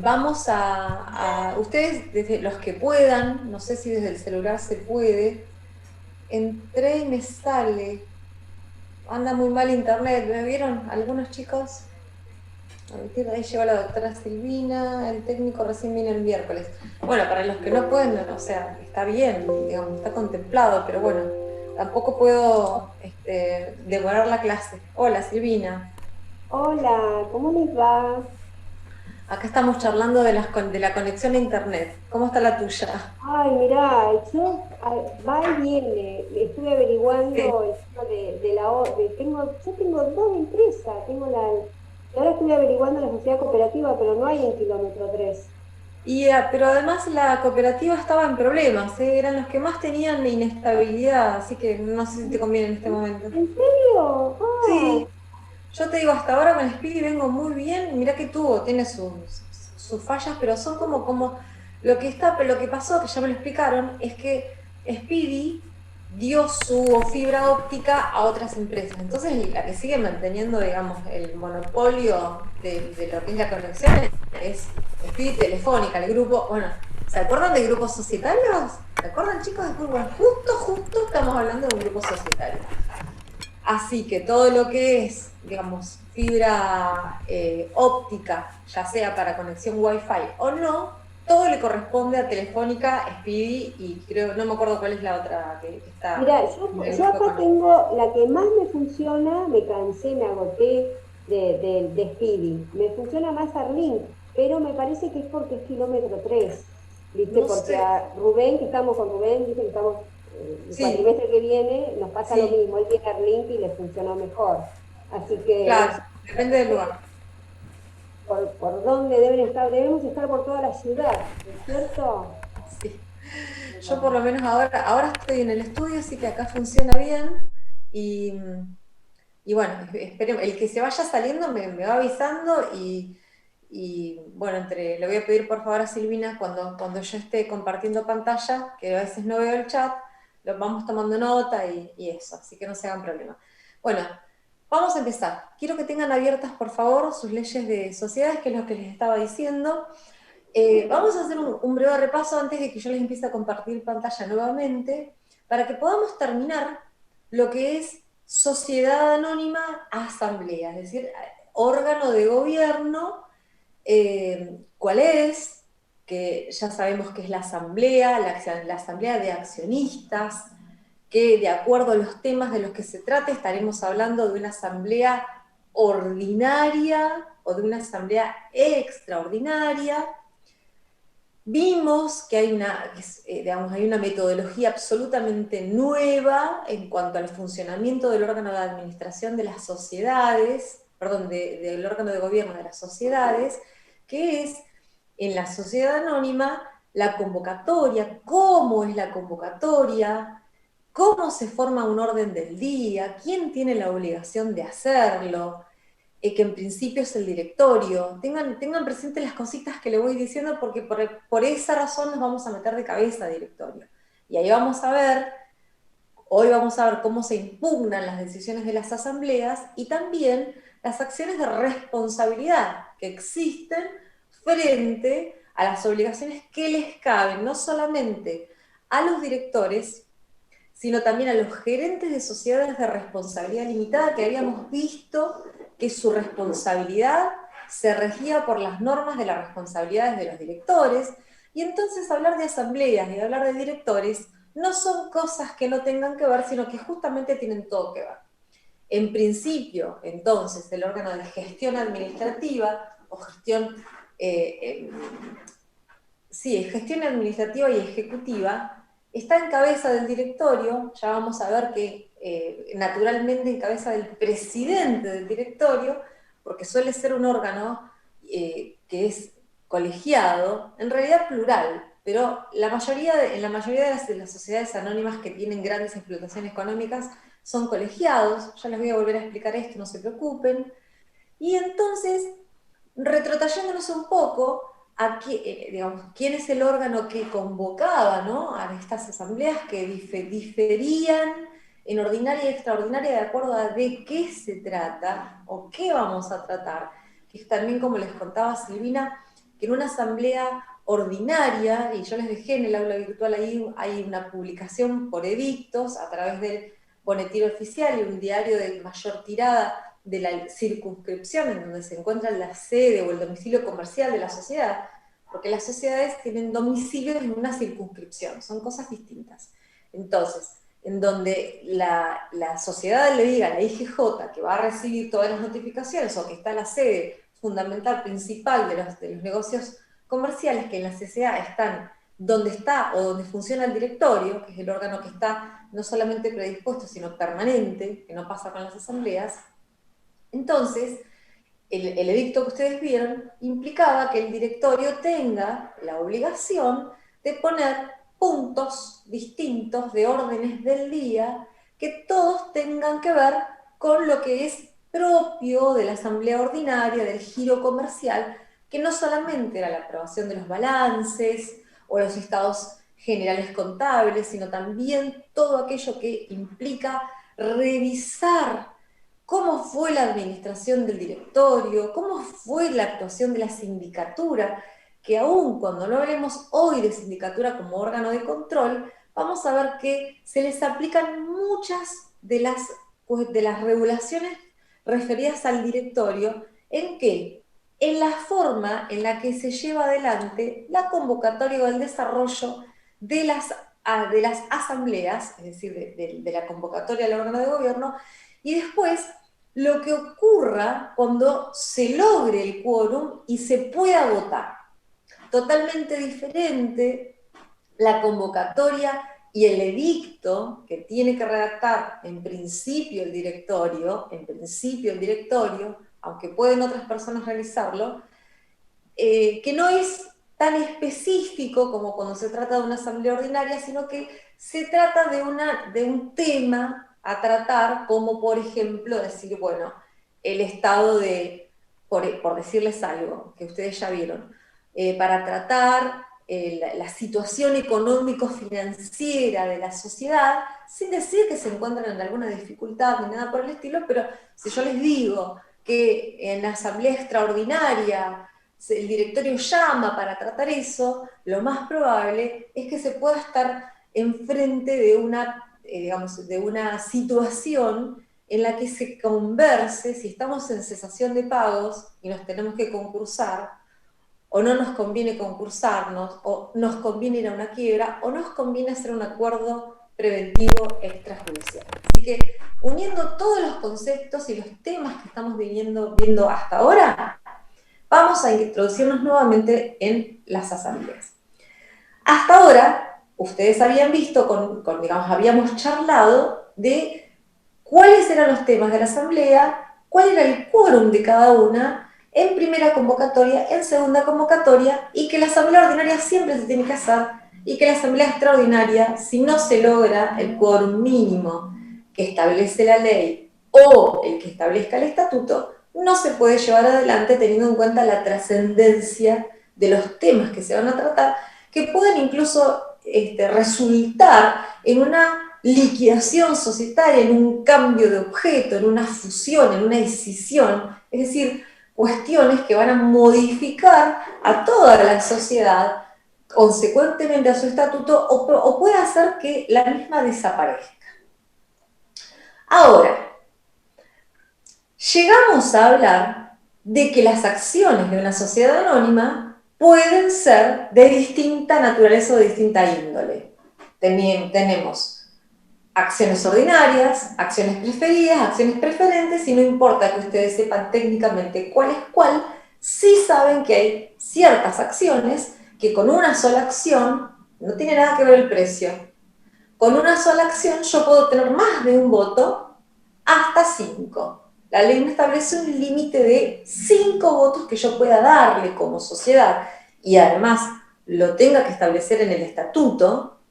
Vamos ustedes, desde los que puedan, no sé si desde el celular se puede, entré y me sale, anda muy mal internet, ¿me vieron algunos chicos? Ahí llegó la doctora Silvina, el técnico recién viene el miércoles. Bueno, para los que no pueden, o sea, está bien, digamos, está contemplado, pero bueno, tampoco puedo demorar la clase. Hola Silvina, Hola, ¿cómo les va? acá estamos charlando de la conexión a internet. ¿Cómo está la tuya? Ay, mirá, va y viene. Estuve Sí. averiguando el tema de la yo tengo dos empresas, y ahora estuve averiguando la sociedad cooperativa, pero no hay en kilómetro 3. Pero además la cooperativa estaba en problemas, ¿eh? Eran los que más tenían inestabilidad, así que no sé si te conviene en este momento. ¿En serio? Sí, yo te digo, hasta ahora con Speedy vengo muy bien, mirá que tiene sus fallas, pero son como lo que pasó, que ya me lo explicaron, es que Speedy dio su fibra óptica a otras empresas. Entonces la que sigue manteniendo, digamos, el monopolio de lo que es la conexión es Speedy Telefónica, el grupo, bueno, ¿se acuerdan de grupos societarios? ¿Se acuerdan, chicos, de grupos? Bueno, justo estamos hablando de un grupo societario. Así que todo lo que es, digamos, fibra óptica, ya sea para conexión Wi-Fi o no, todo le corresponde a Telefónica, Speedy y creo, no me acuerdo cuál es la otra que está Mirá, en el yo grupo acá económico. tengo la que más me funciona, me cansé, me agoté de Speedy. Me funciona más Arlink, pero me parece que es porque es kilómetro 3, ¿viste? No Porque sé, a Rubén, que estamos con Rubén, ¿viste? Que estamos, el sí, cuatrimestre que viene, nos pasa lo sí, mismo, él tiene Arlink y le funcionó mejor. Así que no sé, claro, depende del lugar. por dónde debemos estar por toda la ciudad, ¿no es cierto? Sí. Yo por lo menos ahora estoy en el estudio, así que acá funciona bien y, y bueno, esperemos, el que se vaya saliendo me va avisando y bueno, le voy a pedir por favor a Silvina cuando yo esté compartiendo pantalla, que a veces no veo el chat, lo vamos tomando nota y eso, así que no se hagan problema. Bueno, vamos a empezar. Quiero que tengan abiertas por favor sus leyes de sociedades, que es lo que les estaba diciendo. Vamos a hacer un breve repaso antes de que yo les empiece a compartir pantalla nuevamente, para que podamos terminar lo que es sociedad anónima a asamblea, es decir, órgano de gobierno, cuál es, que ya sabemos que es la asamblea, la asamblea de accionistas, que de acuerdo a los temas de los que se trate estaremos hablando de una asamblea ordinaria o de una asamblea extraordinaria. Vimos que digamos, hay una metodología absolutamente nueva en cuanto al funcionamiento del órgano de administración de las sociedades, perdón, del órgano de gobierno de las sociedades, que es en la sociedad anónima la convocatoria, cómo es la convocatoria, cómo se forma un orden del día, quién tiene la obligación de hacerlo, que en principio es el directorio. Tengan presentes las cositas que le voy diciendo porque por esa razón nos vamos a meter de cabeza a directorio. Y ahí hoy vamos a ver cómo se impugnan las decisiones de las asambleas y también las acciones de responsabilidad que existen frente a las obligaciones que les caben, no solamente a los directores, sino también a los gerentes de sociedades de responsabilidad limitada que habíamos visto que su responsabilidad se regía por las normas de las responsabilidades de los directores, y entonces hablar de asambleas y hablar de directores no son cosas que no tengan que ver, sino que justamente tienen todo que ver. En principio, entonces, el órgano de gestión administrativa o eh, eh, gestión administrativa y ejecutiva, está en cabeza del directorio, ya vamos a ver que naturalmente en cabeza del presidente del directorio, porque suele ser un órgano que es colegiado, en realidad plural, pero en la mayoría de las sociedades anónimas que tienen grandes explotaciones económicas son colegiados, ya les voy a volver a explicar esto, no se preocupen, y entonces, retrotrayéndonos un poco a digamos, quién es el órgano que convocaba, ¿no?, a estas asambleas que diferían en ordinaria y extraordinaria de acuerdo a de qué se trata o qué vamos a tratar. que es también, como les contaba Silvina, que en una asamblea ordinaria, y yo les dejé en el aula virtual ahí, hay una publicación por edictos a través del boletín oficial y un diario de mayor tirada de la circunscripción en donde se encuentra la sede o el domicilio comercial de la sociedad, porque las sociedades tienen domicilio en una circunscripción, son cosas distintas. Entonces, en donde la sociedad le diga a la IGJ que va a recibir todas las notificaciones o que está la sede fundamental, principal de los negocios comerciales, que en la CCA están donde está o donde funciona el directorio, que es el órgano que está no solamente predispuesto, sino permanente, que no pasa con las asambleas. Entonces, el edicto que ustedes vieron implicaba que el directorio tenga la obligación de poner puntos distintos de órdenes del día que todos tengan que ver con lo que es propio de la asamblea ordinaria, del giro comercial, que no solamente era la aprobación de los balances o los estados generales contables, sino también todo aquello que implica revisar cómo fue la administración del directorio, cómo fue la actuación de la sindicatura, que aún cuando no hablemos hoy de sindicatura como órgano de control, vamos a ver que se les aplican muchas de las regulaciones referidas al directorio, ¿en qué? En la forma en la que se lleva adelante la convocatoria o el desarrollo de las asambleas, es decir, de la convocatoria del órgano de gobierno, y después lo que ocurra cuando se logre el quórum y se pueda votar. Totalmente diferente la convocatoria y el edicto que tiene que redactar en principio el directorio, aunque pueden otras personas realizarlo, que no es tan específico como cuando se trata de una asamblea ordinaria, sino que se trata de un tema a tratar, como por ejemplo decir, bueno, el estado de, por decirles algo, que ustedes ya vieron, para tratar la situación económico-financiera de la sociedad, sin decir que se encuentran en alguna dificultad ni nada por el estilo, pero si yo les digo que en la asamblea extraordinaria el directorio llama para tratar eso, lo más probable es que se pueda estar enfrente de digamos, de una situación en la que se converse si estamos en cesación de pagos y nos tenemos que concursar, o no nos conviene concursarnos, o nos conviene ir a una quiebra, o nos conviene hacer un acuerdo preventivo extrajudicial. Así que, uniendo todos los conceptos y los temas que estamos viendo hasta ahora, vamos a introducirnos nuevamente en las asambleas. Hasta ahora, ustedes habían visto, digamos, habíamos charlado de cuáles eran los temas de la asamblea, cuál era el quórum de cada una, en primera convocatoria, en segunda convocatoria, y que la asamblea ordinaria siempre se tiene que hacer, y que la asamblea extraordinaria, si no se logra el quórum mínimo que establece la ley o el que establezca el estatuto, no se puede llevar adelante teniendo en cuenta la trascendencia de los temas que se van a tratar, que pueden incluso resultar en una liquidación societaria, en un cambio de objeto, en una fusión, en una escisión, es decir, cuestiones que van a modificar a toda la sociedad, consecuentemente a su estatuto, o puede hacer que la misma desaparezca. Ahora, llegamos a hablar de que las acciones de una sociedad anónima pueden ser de distinta naturaleza o de distinta índole. Tenemos acciones ordinarias, acciones preferidas, acciones preferentes, y no importa que ustedes sepan técnicamente cuál es cuál, sí saben que hay ciertas acciones que con una sola acción no tiene nada que ver el precio. Con una sola acción yo puedo tener más de un voto hasta 5. La ley me establece un límite de 5 votos que yo pueda darle como sociedad, y además lo tenga que establecer en el estatuto,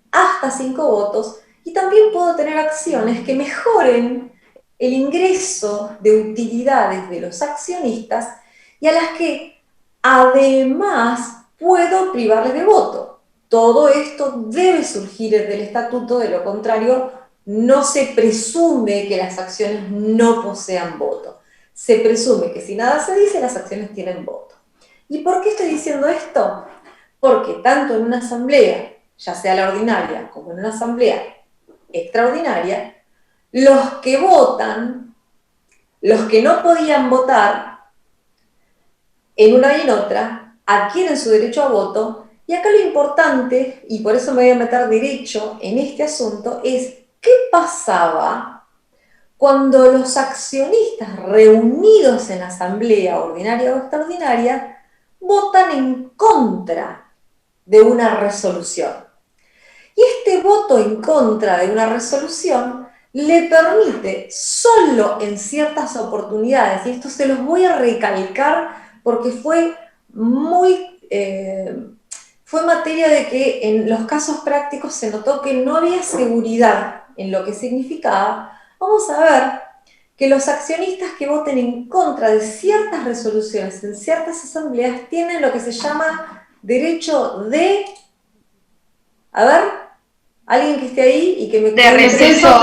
hasta 5 votos, y también puedo tener acciones que mejoren el ingreso de utilidades de los accionistas y a las que además puedo privarles de voto. Todo esto debe surgir del estatuto, de lo contrario no se presume que las acciones no posean voto. se presume que si nada se dice, las acciones tienen voto. ¿Y por qué estoy diciendo esto? Porque tanto en una asamblea, ya sea la ordinaria, como en una asamblea extraordinaria, los que votan, los que no podían votar, en una y en otra, adquieren su derecho a voto, y acá lo importante, y por eso me voy a meter derecho en este asunto, es qué pasaba cuando los accionistas reunidos en asamblea ordinaria o extraordinaria votan en contra de una resolución. Y este voto en contra de una resolución le permite solo en ciertas oportunidades, y esto se los voy a recalcar porque fue materia de que en los casos prácticos se notó que no había seguridad en lo que significaba. Vamos a ver que los accionistas que voten en contra de ciertas resoluciones en ciertas asambleas tienen lo que se llama derecho de... A ver, alguien que esté ahí y que me De cuente. receso.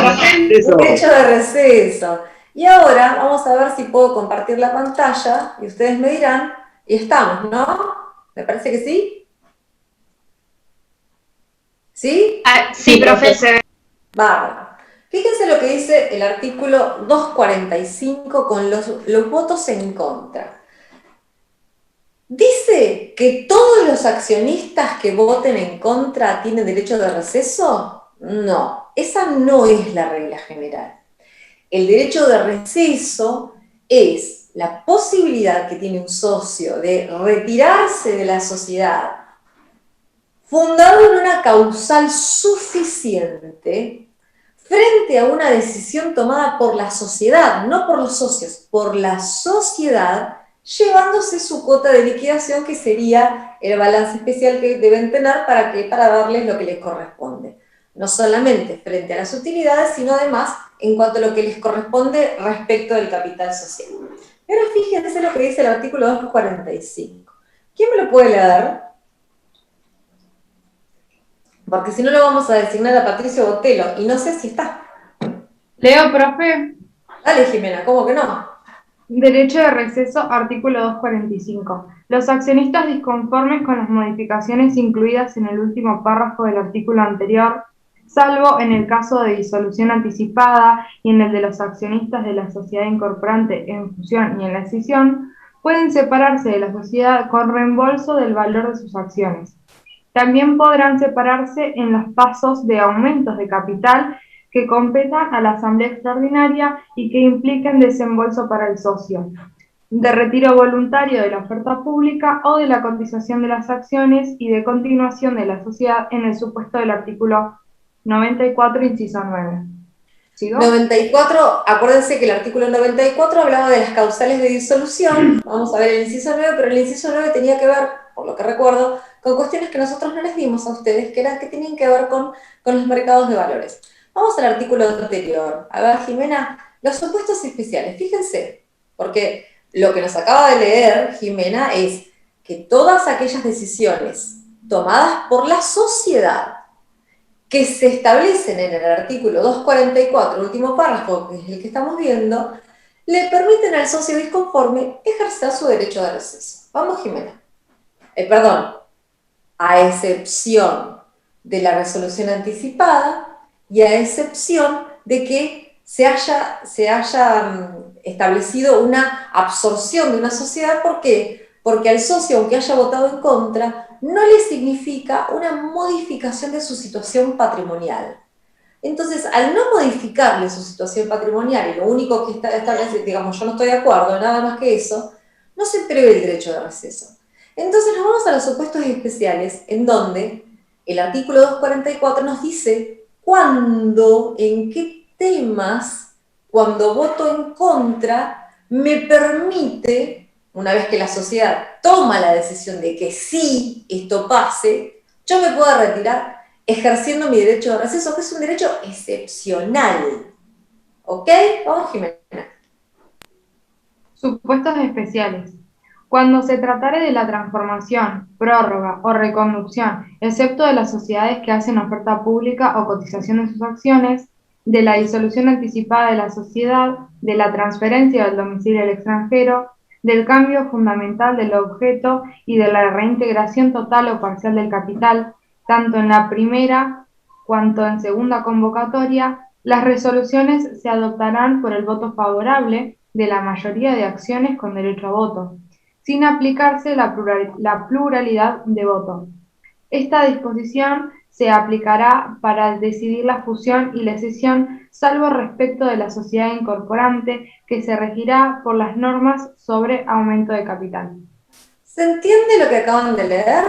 Derecho de receso. Y ahora vamos a ver si puedo compartir la pantalla y ustedes me dirán, y estamos, ¿no? ¿Me parece que sí? ¿Sí? Sí, profe, se ve. Bárbaro. Fíjense lo que dice el artículo 245 con los votos en contra. ¿Dice que todos los accionistas que voten en contra tienen derecho de receso? No, esa no es la regla general. El derecho de receso es la posibilidad que tiene un socio de retirarse de la sociedad fundado en una causal suficiente frente a una decisión tomada por la sociedad, no por los socios, por la sociedad, llevándose su cuota de liquidación, que sería el balance especial que deben tener para darles lo que les corresponde. No solamente frente a las utilidades, sino además en cuanto a lo que les corresponde respecto del capital social. Y ahora fíjense lo que dice el artículo 245. ¿Quién me lo puede leer? Porque si no lo vamos a designar a Patricio Botelo, y no sé si está. Leo, profe. Dale, Jimena, ¿cómo que no? Derecho de receso, artículo 245. Los accionistas disconformes con las modificaciones incluidas en el último párrafo del artículo anterior, salvo en el caso de disolución anticipada y en el de los accionistas de la sociedad incorporante en fusión y en la escisión, pueden separarse de la sociedad con reembolso del valor de sus acciones. También podrán separarse en los pasos de aumentos de capital que competan a la asamblea extraordinaria y que impliquen desembolso para el socio, de retiro voluntario de la oferta pública o de la cotización de las acciones y de continuación de la sociedad en el supuesto del artículo 94, inciso 9. ¿Sigo? 94, acuérdense que el artículo 94 hablaba de las causales de disolución, vamos a ver el inciso 9, pero el inciso 9 tenía que ver, por lo que recuerdo, con cuestiones que nosotros no les dimos a ustedes, que tenían que ver con los mercados de valores. Vamos al artículo anterior. A ver, Jimena, los supuestos especiales, fíjense, porque lo que nos acaba de leer Jimena es que todas aquellas decisiones tomadas por la sociedad que se establecen en el artículo 244, el último párrafo, que es el que estamos viendo, le permiten al socio disconforme ejercer su derecho de receso. Vamos, Jimena. Perdón, a excepción de la resolución anticipada y a excepción de que se haya establecido una absorción de una sociedad. ¿Por qué? Porque al socio, aunque haya votado en contra, no le significa una modificación de su situación patrimonial. Entonces, al no modificarle su situación patrimonial, y lo único que establece, digamos, yo no estoy de acuerdo, nada más que eso, no se prevé el derecho de receso. Entonces nos vamos a los supuestos especiales, en donde el artículo 244 nos dice cuándo, en qué temas, cuando voto en contra, me permite, una vez que la sociedad toma la decisión de que sí, esto pase, yo me puedo retirar ejerciendo mi derecho de receso, que es un derecho excepcional. ¿Ok? Vamos, Jimena. Supuestos especiales. Cuando se tratare de la transformación, prórroga o reconducción, excepto de las sociedades que hacen oferta pública o cotización de sus acciones, de la disolución anticipada de la sociedad, de la transferencia del domicilio al extranjero, del cambio fundamental del objeto y de la reintegración total o parcial del capital, tanto en la primera cuanto en segunda convocatoria. Las resoluciones se adoptarán por el voto favorable de la mayoría de acciones con derecho a voto, sin aplicarse la pluralidad de votos. Esta disposición se aplicará para decidir la fusión y la escisión, salvo respecto de la sociedad incorporante, que se regirá por las normas sobre aumento de capital. ¿Se entiende lo que acaban de leer?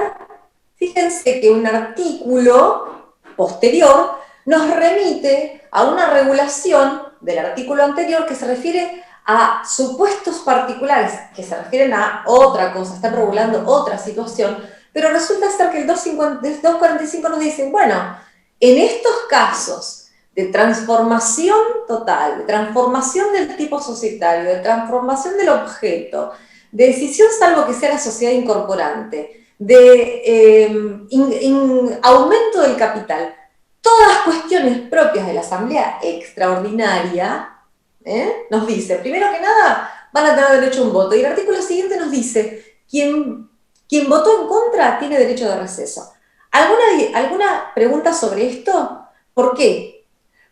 Fíjense que un artículo posterior nos remite a una regulación del artículo anterior que se refiere a supuestos particulares, que se refieren a otra cosa, están regulando otra situación, pero resulta ser que el 245 nos dice, bueno, en estos casos de transformación total, de transformación del tipo societario, de transformación del objeto, de decisión salvo que sea la sociedad incorporante, de aumento del capital, todas cuestiones propias de la Asamblea Extraordinaria, nos dice, primero que nada, van a tener derecho a un voto. Y el artículo siguiente nos dice, quien votó en contra tiene derecho de receso. ¿Alguna pregunta sobre esto? ¿Por qué?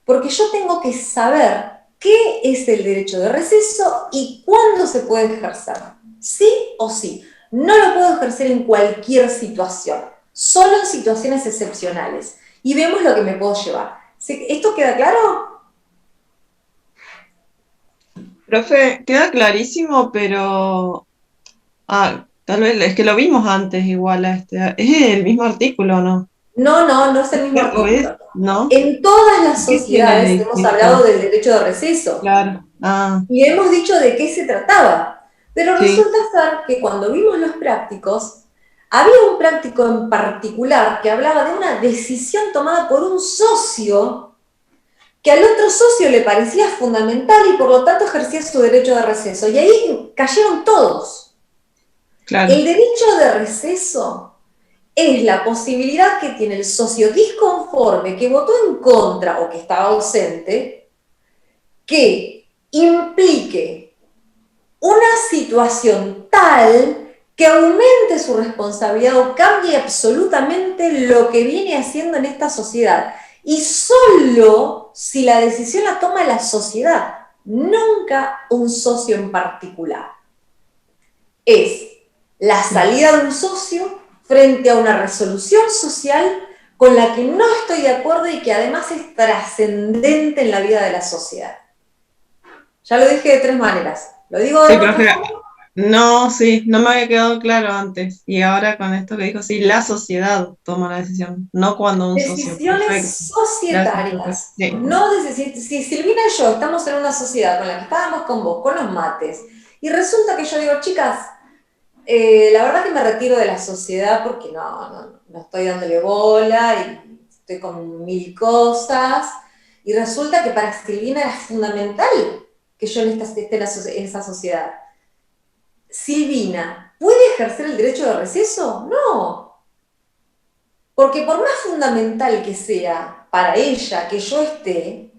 Porque yo tengo que saber qué es el derecho de receso y cuándo se puede ejercer. Sí o sí. No lo puedo ejercer en cualquier situación, solo en situaciones excepcionales. Y vemos lo que me puedo llevar. ¿Esto queda claro? Profe, queda clarísimo, pero tal vez es que lo vimos antes igual a este. Es el mismo artículo, ¿no? No es el mismo ¿O es? artículo. ¿No? En todas las ¿Qué tiene de sociedades hemos hablado distinto? del derecho de receso Claro. y hemos dicho de qué se trataba. Pero Sí, resulta ser que cuando vimos los prácticos, había un práctico en particular que hablaba de una decisión tomada por un socio que al otro socio le parecía fundamental y por lo tanto ejercía su derecho de receso. Y ahí cayeron todos. claro. El derecho de receso es la posibilidad que tiene el socio disconforme que votó en contra o que estaba ausente, que implique una situación tal que aumente su responsabilidad o cambie absolutamente lo que viene haciendo en esta sociedad. Y solo si la decisión la toma la sociedad, nunca un socio en particular. Es la salida de un socio frente a una resolución social con la que no estoy de acuerdo y que además es trascendente en la vida de la sociedad. Ya lo dije de tres maneras. ¿Lo digo de Sí, otra profe. forma? No, sí, no me había quedado claro antes. Y ahora con esto que dijo, sí, la sociedad toma la decisión, no cuando un socio. Perfecto. Decisiones Gracias, profe. societarias. Sí. No si Silvina y yo estamos en una sociedad con la que estábamos con vos, con los mates, y resulta que yo digo, chicas, la verdad que me retiro de la sociedad porque no estoy dándole bola y estoy con mil cosas. Y resulta que para Silvina era fundamental que yo esté en esa sociedad. Silvina, ¿puede ejercer el derecho de receso? No. Porque por más fundamental que sea para ella que yo esté,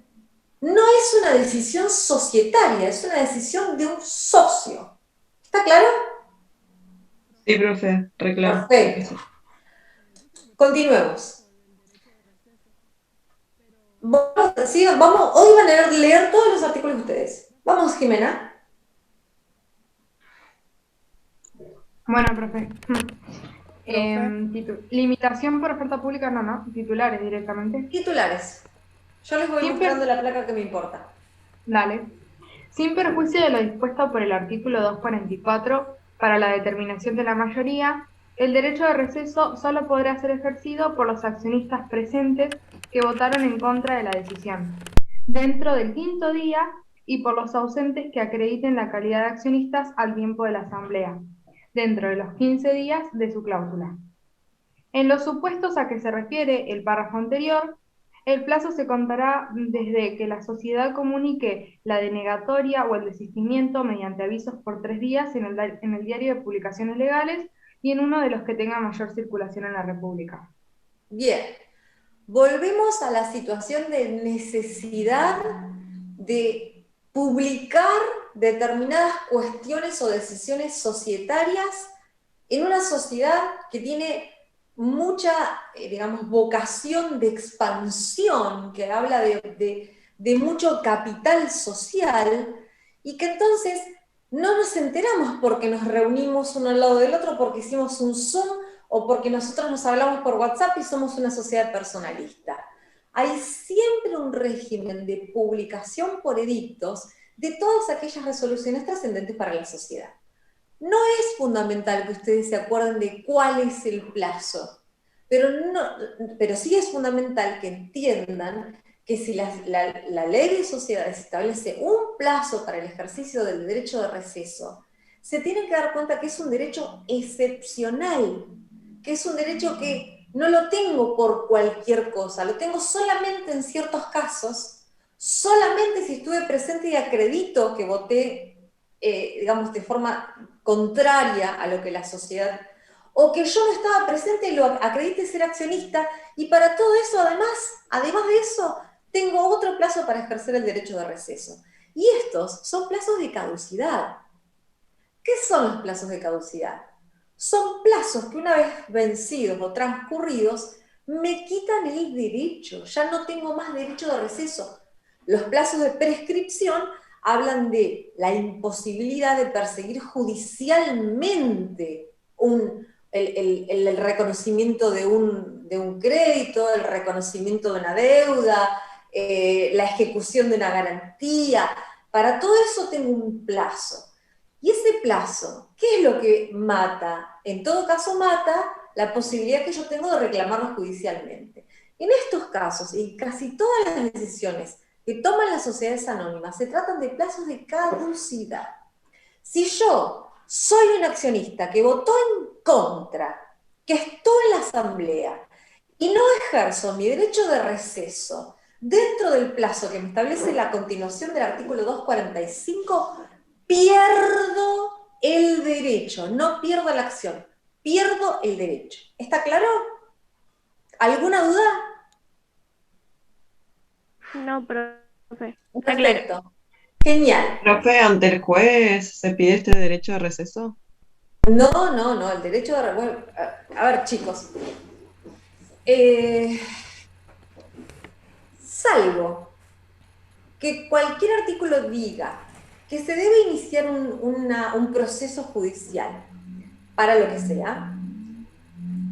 no es una decisión societaria, es una decisión de un socio. ¿Está claro? Sí, profe, reclaro. Perfecto. Continuemos. Hoy van a leer todos los artículos de ustedes. Vamos, Jimena. Bueno, profe. Limitación por oferta pública, no, titulares directamente. Titulares. Yo les voy mostrando la placa que me importa. Dale. Sin perjuicio de lo dispuesto por el artículo 244 para la determinación de la mayoría, el derecho de receso solo podrá ser ejercido por los accionistas presentes que votaron en contra de la decisión, dentro del quinto día y por los ausentes que acrediten la calidad de accionistas al tiempo de la asamblea, dentro de los 15 días de su cláusula. En los supuestos a que se refiere el párrafo anterior, el plazo se contará desde que la sociedad comunique la denegatoria o el desistimiento mediante avisos por 3 días en el diario de publicaciones legales y en uno de los que tenga mayor circulación en la República. Bien. volvemos a la situación de necesidad de publicar determinadas cuestiones o decisiones societarias en una sociedad que tiene mucha, digamos, vocación de expansión, que habla de mucho capital social, y que entonces no nos enteramos porque nos reunimos uno al lado del otro, porque hicimos un Zoom, o porque nosotros nos hablamos por WhatsApp y somos una sociedad personalista. Hay siempre un régimen de publicación por edictos de todas aquellas resoluciones trascendentes para la sociedad. No es fundamental que ustedes se acuerden de cuál es el plazo, pero sí es fundamental que entiendan que si la ley de sociedades establece un plazo para el ejercicio del derecho de receso, se tienen que dar cuenta que es un derecho excepcional, que es un derecho que no lo tengo por cualquier cosa, lo tengo solamente en ciertos casos, solamente si estuve presente y acredito que voté, digamos, de forma contraria a lo que la sociedad, o que yo no estaba presente y lo acredite ser accionista, y para todo eso, además de eso, tengo otro plazo para ejercer el derecho de receso. Y estos son plazos de caducidad. ¿Qué son los plazos de caducidad? Son plazos que una vez vencidos o transcurridos me quitan el derecho, ya no tengo más derecho de receso. Los plazos de prescripción hablan de la imposibilidad de perseguir judicialmente el reconocimiento de un crédito, el reconocimiento de una deuda, la ejecución de una garantía. Para todo eso tengo un plazo. Y ese plazo, ¿qué es lo que mata? En todo caso mata la posibilidad que yo tengo de reclamarlo judicialmente. En estos casos, y casi todas las decisiones que toman las sociedades anónimas, se tratan de plazos de caducidad. Si yo soy un accionista que votó en contra, que estuvo en la asamblea, y no ejerzo mi derecho de receso dentro del plazo que me establece la continuación del artículo 245, pierdo el derecho, no pierdo la acción, pierdo el derecho. ¿Está claro? ¿Alguna duda? No, profe, está claro. Perfecto. Genial. Profe, ante el juez se pide este derecho de receso. No, el derecho de... Bueno, a ver, chicos. Salvo que cualquier artículo diga que se debe iniciar un proceso judicial para lo que sea,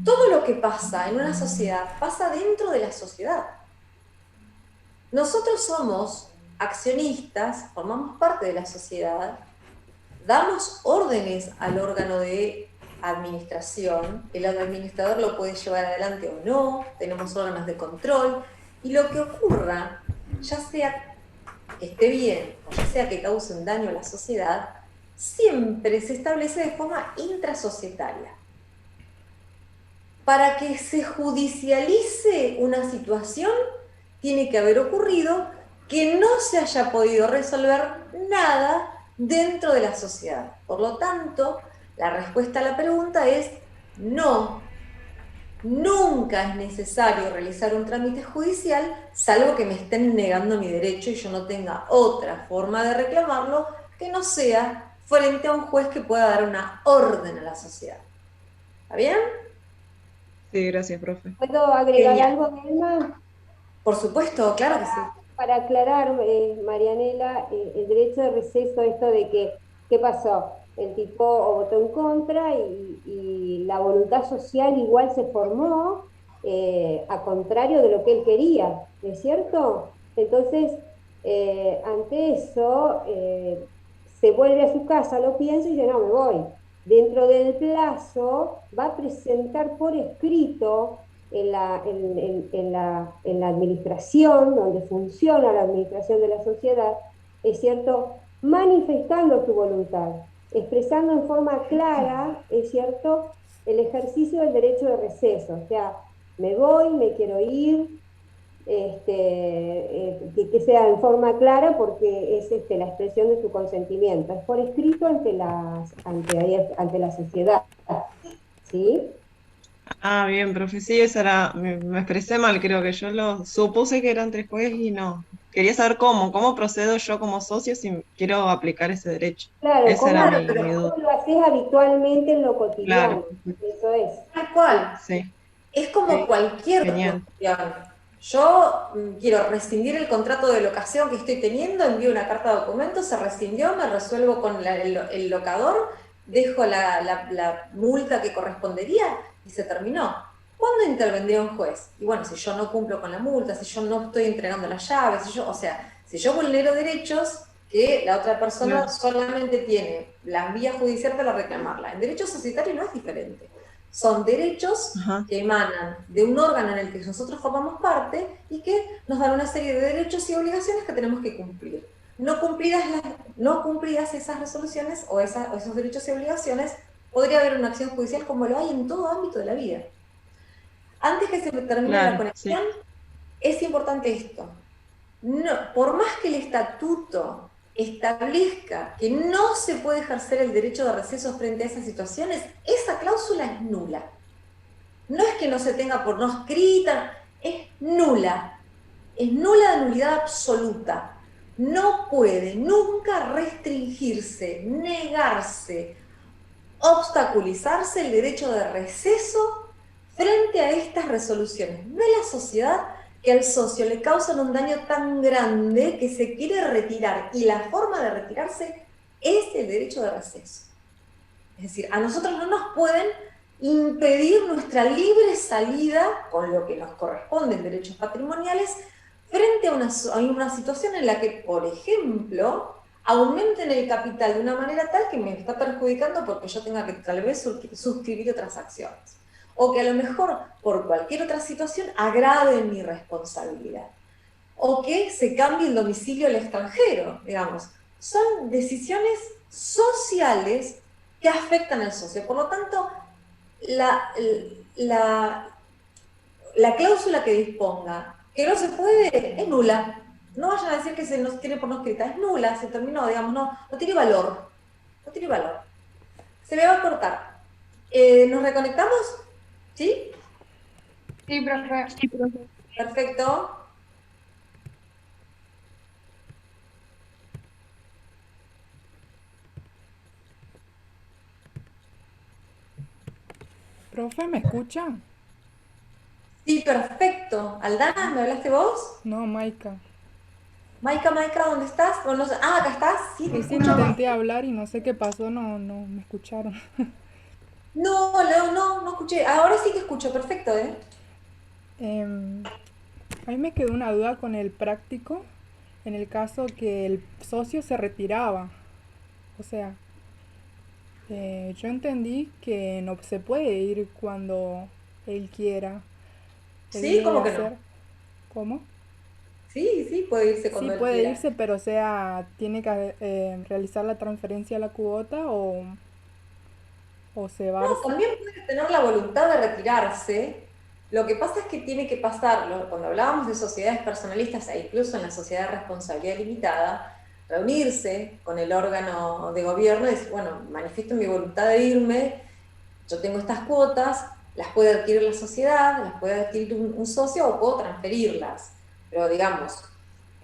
todo lo que pasa en una sociedad pasa dentro de la sociedad. Nosotros somos accionistas, formamos parte de la sociedad, damos órdenes al órgano de administración, el administrador lo puede llevar adelante o no, tenemos órganos de control, y lo que ocurra, ya sea que esté bien o ya sea que cause un daño a la sociedad, siempre se establece de forma intrasocietaria. Para que se judicialice una situación, tiene que haber ocurrido que no se haya podido resolver nada dentro de la sociedad. Por lo tanto, la respuesta a la pregunta es no. Nunca es necesario realizar un trámite judicial, salvo que me estén negando mi derecho y yo no tenga otra forma de reclamarlo que no sea frente a un juez que pueda dar una orden a la sociedad. ¿Está bien? Sí, gracias, profe. ¿Puedo agregar Genial. algo, Nelma? Por supuesto, claro que sí. Para aclarar, Marianela, el derecho de receso, esto de que, ¿qué pasó? El tipo votó en contra y la voluntad social igual se formó, a contrario de lo que él quería, ¿no es cierto? Entonces, ante eso, se vuelve a su casa, lo piensa y dice, no, me voy. Dentro del plazo va a presentar por escrito en la administración, donde funciona la administración de la sociedad, es cierto, manifestando su voluntad, expresando en forma clara, es cierto, el ejercicio del derecho de receso, o sea, me voy, me quiero ir, que sea en forma clara porque es la expresión de su consentimiento, es por escrito ante la sociedad, ¿sí? Ah, bien, profe, sí, esa era, me expresé mal, creo que yo lo supuse que eran tres jueces y no. Quería saber cómo procedo yo como socio si quiero aplicar ese derecho. Claro, Esa era ¿cómo, Claro, mi pero duda. cómo lo haces habitualmente en lo Claro, cotidiano? Eso es. tal cual. sí, Es como cualquier genial. cuestión. Yo quiero rescindir el contrato de locación que estoy teniendo, envío una carta de documento, se rescindió, me resuelvo con el locador, dejo la multa que correspondería y se terminó. ¿Cuándo intervendría un juez? Y bueno, si yo no cumplo con la multa, si yo no estoy entregando las llaves, o sea, si yo vulnero derechos que la otra persona Claro. solamente tiene la vía judicial para reclamarla. En derecho societario no es diferente. Son derechos Ajá, que emanan de un órgano en el que nosotros formamos parte y que nos dan una serie de derechos y obligaciones que tenemos que cumplir. No cumplidas esas resoluciones o esos derechos y obligaciones, podría haber una acción judicial como lo hay en todo ámbito de la vida. Antes que se termine la claro, sí. conexión, es importante esto. No, por más que el estatuto establezca que no se puede ejercer el derecho de receso frente a esas situaciones, esa cláusula es nula. No es que no se tenga por no escrita, es nula. Es nula de nulidad absoluta. No puede nunca restringirse, negarse, obstaculizarse el derecho de receso frente a estas resoluciones de la sociedad que al socio le causan un daño tan grande que se quiere retirar y la forma de retirarse es el derecho de receso. Es decir, a nosotros no nos pueden impedir nuestra libre salida con lo que nos corresponde en derechos patrimoniales frente a una situación en la que, por ejemplo, aumenten el capital de una manera tal que me está perjudicando porque yo tenga que tal vez suscribir otras acciones. O que a lo mejor, por cualquier otra situación, agrave mi responsabilidad. O que se cambie el domicilio al extranjero, digamos. Son decisiones sociales que afectan al socio. Por lo tanto, la, la, la cláusula que disponga que no se puede es nula. No vayan a decir que se nos tiene por no escrita, es nula, se terminó, digamos, no tiene valor. No tiene valor. Se me va a cortar. ¿Nos reconectamos? ¿Sí? Sí, profe. Perfecto. Profe, ¿me escucha? Sí, perfecto. Aldana, ¿me hablaste vos? No, Maika. Maika, ¿dónde estás? Bueno, acá estás, sí, te Recién escucho. intenté hablar y no sé qué pasó, no me escucharon. No, Leo, no escuché. Ahora sí te escucho, perfecto, ¿eh? Em, a mí me quedó una duda con el práctico en el caso que el socio se retiraba. O sea, yo entendí que no se puede ir cuando él quiera. Él Sí, debe ¿cómo que no? hacer. ¿Cómo? Sí, puede irse Sí, cuando él puede quiera. irse, pero o sea, tiene que realizar la transferencia a la cuota o No, cebarse. también puede tener la voluntad de retirarse. Lo que pasa es que tiene que pasarlo, cuando hablábamos de sociedades personalistas e incluso en la sociedad de responsabilidad limitada, reunirse con el órgano de gobierno y decir, bueno, manifiesto mi voluntad de irme, yo tengo estas cuotas, las puede adquirir la sociedad, las puede adquirir un socio o puedo transferirlas. Pero digamos,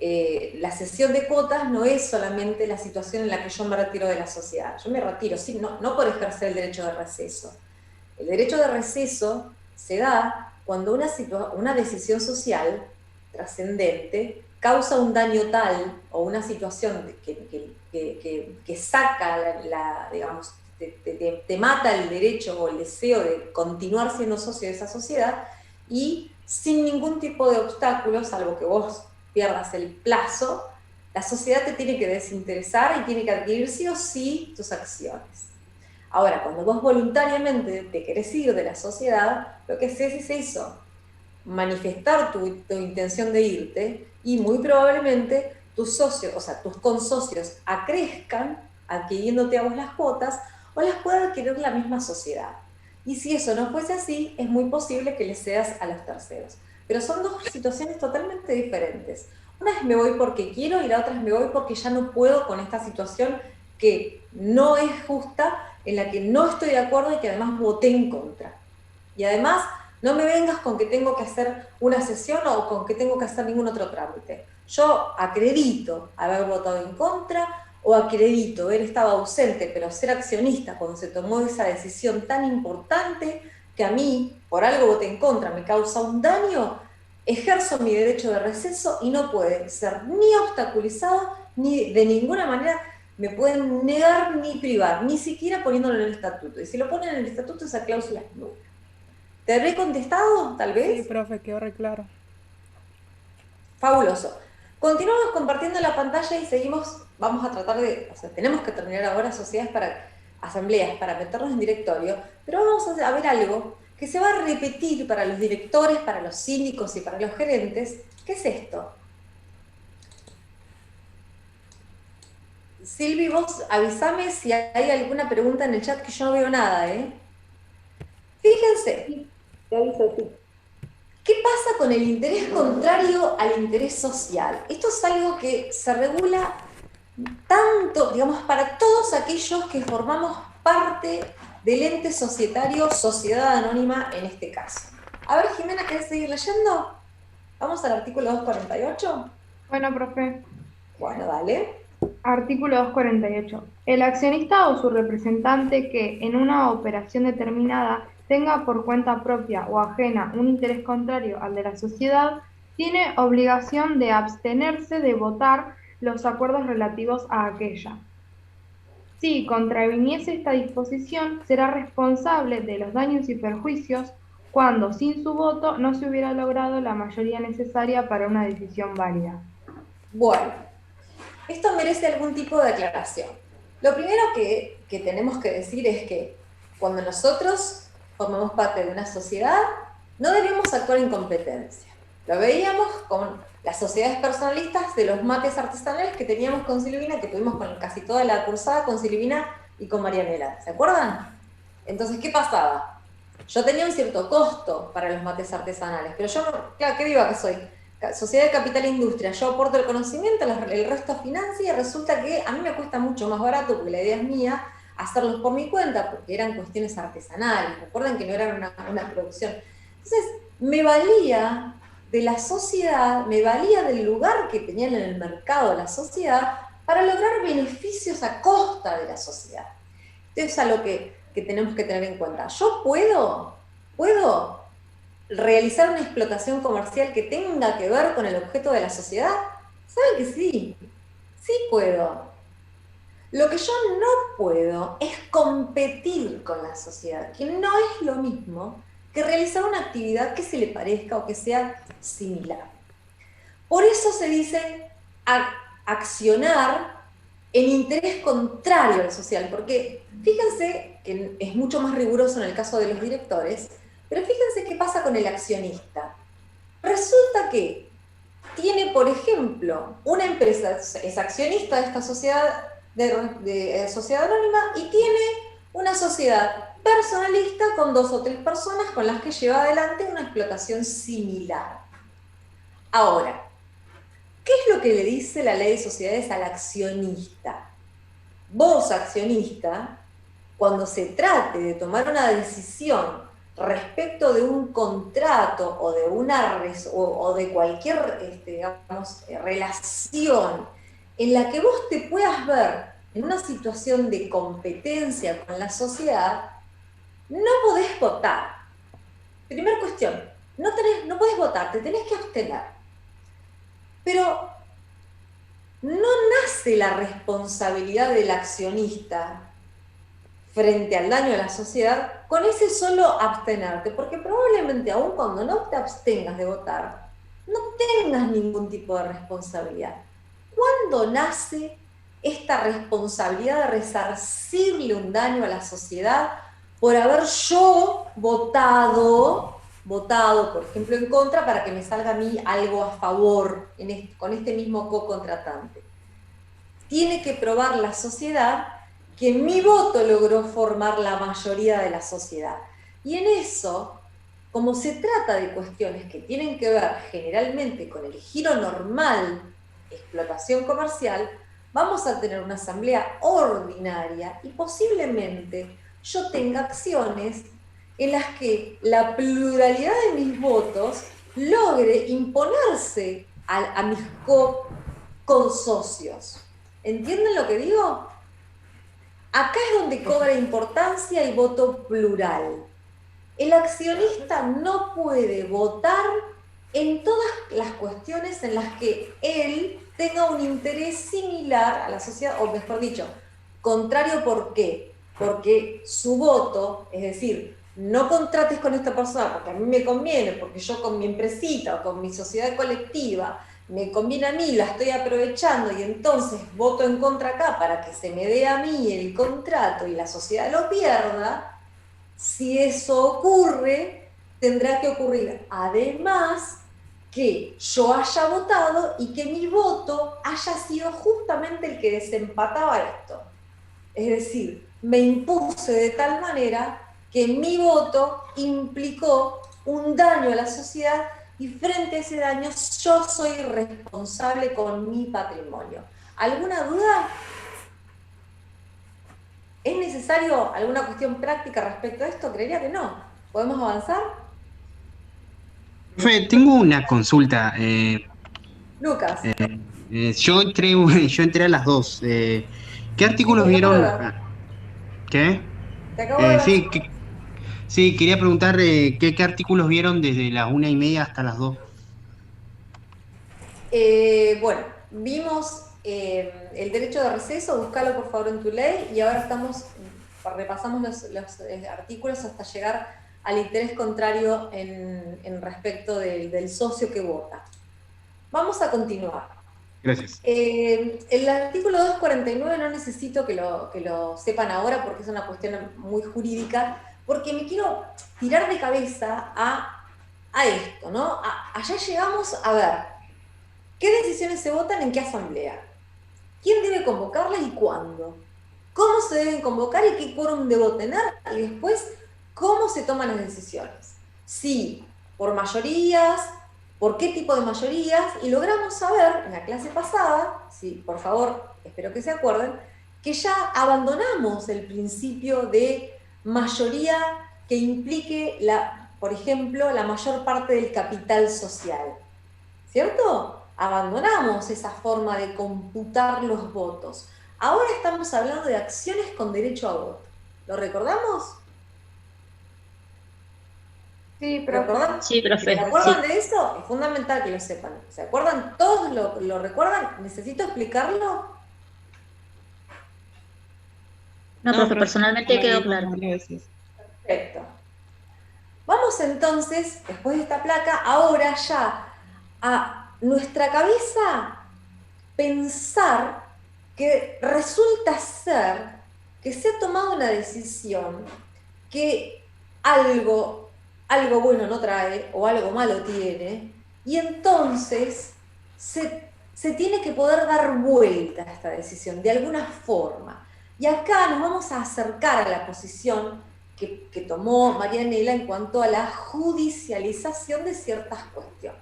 la cesión de cuotas no es solamente la situación en la que yo me retiro de la sociedad. Yo me retiro, sí, no por ejercer el derecho de receso. El derecho de receso se da cuando una decisión social trascendente causa un daño tal o una situación que saca digamos, te mata el derecho o el deseo de continuar siendo socio de esa sociedad y sin ningún tipo de obstáculo, salvo que vos pierdas el plazo, la sociedad te tiene que desinteresar y tiene que adquirir sí o sí tus acciones. Ahora, cuando vos voluntariamente te querés ir de la sociedad, lo que haces es eso, manifestar tu intención de irte y muy probablemente tus socios, o sea, tus consocios acrezcan adquiriéndote a vos las cuotas o las pueda adquirir la misma sociedad. Y si eso no fuese así, es muy posible que le cedas a los terceros. Pero son dos situaciones totalmente diferentes. Una es me voy porque quiero y la otra es me voy porque ya no puedo con esta situación que no es justa, en la que no estoy de acuerdo y que además voté en contra. Y además, no me vengas con que tengo que hacer una sesión o con que tengo que hacer ningún otro trámite. Yo acredito haber votado en contra o acredito haber estado ausente, pero ser accionista cuando se tomó esa decisión tan importante que a mí, por algo voté en contra, me causa un daño, ejerzo mi derecho de receso y no puede ser ni obstaculizado ni de ninguna manera me pueden negar ni privar, ni siquiera poniéndolo en el estatuto. Y si lo ponen en el estatuto, esa cláusula es nula. ¿Te habré contestado, tal Sí, vez? profe, quedó re claro. Fabuloso. Continuamos compartiendo la pantalla y seguimos, vamos a tratar de, o sea, tenemos que terminar ahora asambleas para meternos en directorio, pero vamos a ver algo que se va a repetir para los directores, para los síndicos y para los gerentes. ¿Qué es esto? Silvi, vos avísame si hay alguna pregunta en el chat, que yo no veo nada, ¿eh? Fíjense, Sí, te aviso, sí. ¿qué pasa con el interés contrario al interés social? Esto es algo que se regula tanto, digamos, para todos aquellos que formamos parte del ente societario, sociedad anónima en este caso. A ver, Jimena, ¿querés seguir leyendo? Vamos al artículo 248. Bueno, profe. Bueno, dale. Artículo 248. El accionista o su representante que, en una operación determinada, tenga por cuenta propia o ajena un interés contrario al de la sociedad, tiene obligación de abstenerse de votar los acuerdos relativos a aquella. Si contraviniese esta disposición, será responsable de los daños y perjuicios cuando, sin su voto, no se hubiera logrado la mayoría necesaria para una decisión válida. Bueno, esto merece algún tipo de aclaración. Lo primero que tenemos que decir es que cuando nosotros formamos parte de una sociedad, no debemos actuar en competencia. Lo veíamos con las sociedades personalistas de los mates artesanales que teníamos con Silvina, que tuvimos con casi toda la cursada con Silvina y con Marianela. ¿Se acuerdan? Entonces, ¿qué pasaba? Yo tenía un cierto costo para los mates artesanales, pero yo, claro, ¿qué viva que soy? Sociedad de Capital e Industria, yo aporto el conocimiento, el resto financia, y resulta que a mí me cuesta mucho más barato, porque la idea es mía, hacerlos por mi cuenta, porque eran cuestiones artesanales, recuerden que no eran una producción. Entonces, me valía de la sociedad, me valía del lugar que tenían en el mercado la sociedad, para lograr beneficios a costa de la sociedad. Esto es algo que tenemos que tener en cuenta. Yo puedo realizar una explotación comercial que tenga que ver con el objeto de la sociedad. ¿Saben que sí? Sí puedo. Lo que yo no puedo es competir con la sociedad, que no es lo mismo que realizar una actividad que se le parezca o que sea similar. Por eso se dice accionar en interés contrario al social, porque fíjense que es mucho más riguroso en el caso de los directores, pero fíjense qué pasa con el accionista. Resulta que tiene, por ejemplo, una empresa, es accionista de esta sociedad, de sociedad anónima, y tiene una sociedad personalista con 2 o 3 personas con las que lleva adelante una explotación similar. Ahora, ¿qué es lo que le dice la ley de sociedades al accionista? Vos, accionista, cuando se trate de tomar una decisión respecto de un contrato o de cualquier relación en la que vos te puedas ver en una situación de competencia con la sociedad, no podés votar. Primera cuestión, no podés votar, te tenés que abstener. Pero no nace la responsabilidad del accionista frente al daño a la sociedad con ese solo abstenerte, porque probablemente aun cuando no te abstengas de votar, no tengas ningún tipo de responsabilidad. ¿Cuándo nace esta responsabilidad de resarcirle un daño a la sociedad por haber yo votado, por ejemplo, en contra para que me salga a mí algo a favor con este mismo co-contratante? Tiene que probar la sociedad que mi voto logró formar la mayoría de la sociedad. Y en eso, como se trata de cuestiones que tienen que ver generalmente con el giro normal de explotación comercial, vamos a tener una asamblea ordinaria y posiblemente yo tenga acciones en las que la pluralidad de mis votos logre imponerse a mis consocios. ¿Entienden lo que digo? Acá es donde cobra importancia el voto plural. El accionista no puede votar en todas las cuestiones en las que él tenga un interés similar a la sociedad, o mejor dicho, contrario. ¿Por qué? Porque su voto, es decir, no contrates con esta persona porque a mí me conviene, porque yo con mi empresita o con mi sociedad colectiva me conviene a mí, la estoy aprovechando y entonces voto en contra acá para que se me dé a mí el contrato y la sociedad lo pierda. Si eso ocurre, tendrá que ocurrir además que yo haya votado y que mi voto haya sido justamente el que desempataba esto. Es decir, me impuse de tal manera que mi voto implicó un daño a la sociedad y frente a ese daño yo soy responsable con mi patrimonio. ¿Alguna duda? ¿Es necesario alguna cuestión práctica respecto a esto? Creería que no. ¿Podemos avanzar? Profe, tengo una consulta. Lucas, Yo entré a las dos. ¿Qué sí, te artículos acabo de vieron? ver. ¿Qué? Te acabo de ver. Sí, sí, quería preguntar qué artículos vieron desde las 1:30 hasta las 2. Bueno, vimos el derecho de receso, búscalo por favor en tu ley, y ahora repasamos los artículos hasta llegar al interés contrario en respecto del socio que vota. Vamos a continuar. Gracias. El artículo 249 no necesito que lo sepan ahora porque es una cuestión muy jurídica, porque me quiero tirar de cabeza a esto, ¿no? Allá llegamos a ver qué decisiones se votan en qué asamblea, quién debe convocarlas y cuándo, cómo se deben convocar y qué quórum debo tener, y después cómo se toman las decisiones. Si por mayorías, por qué tipo de mayorías, y logramos saber en la clase pasada, sí, por favor, espero que se acuerden, que ya abandonamos el principio de mayoría que implique, por ejemplo, la mayor parte del capital social. ¿Cierto? Abandonamos esa forma de computar los votos. Ahora estamos hablando de acciones con derecho a voto. ¿Lo recordamos? Sí, ¿Lo profe. recuerdan? Sí, ¿Se profe, acuerdan sí. de eso? Es fundamental que lo sepan. ¿Se acuerdan? ¿Todos lo recuerdan? ¿Necesito explicarlo? No, No, profe, pero ya personalmente lo quedó vimos claro. varias veces. Perfecto. Vamos entonces, después de esta placa, ahora ya a nuestra cabeza pensar que resulta ser que se ha tomado una decisión que algo bueno no trae o algo malo tiene, y entonces se tiene que poder dar vuelta a esta decisión de alguna forma. Y acá nos vamos a acercar a la posición que tomó Marianela en cuanto a la judicialización de ciertas cuestiones.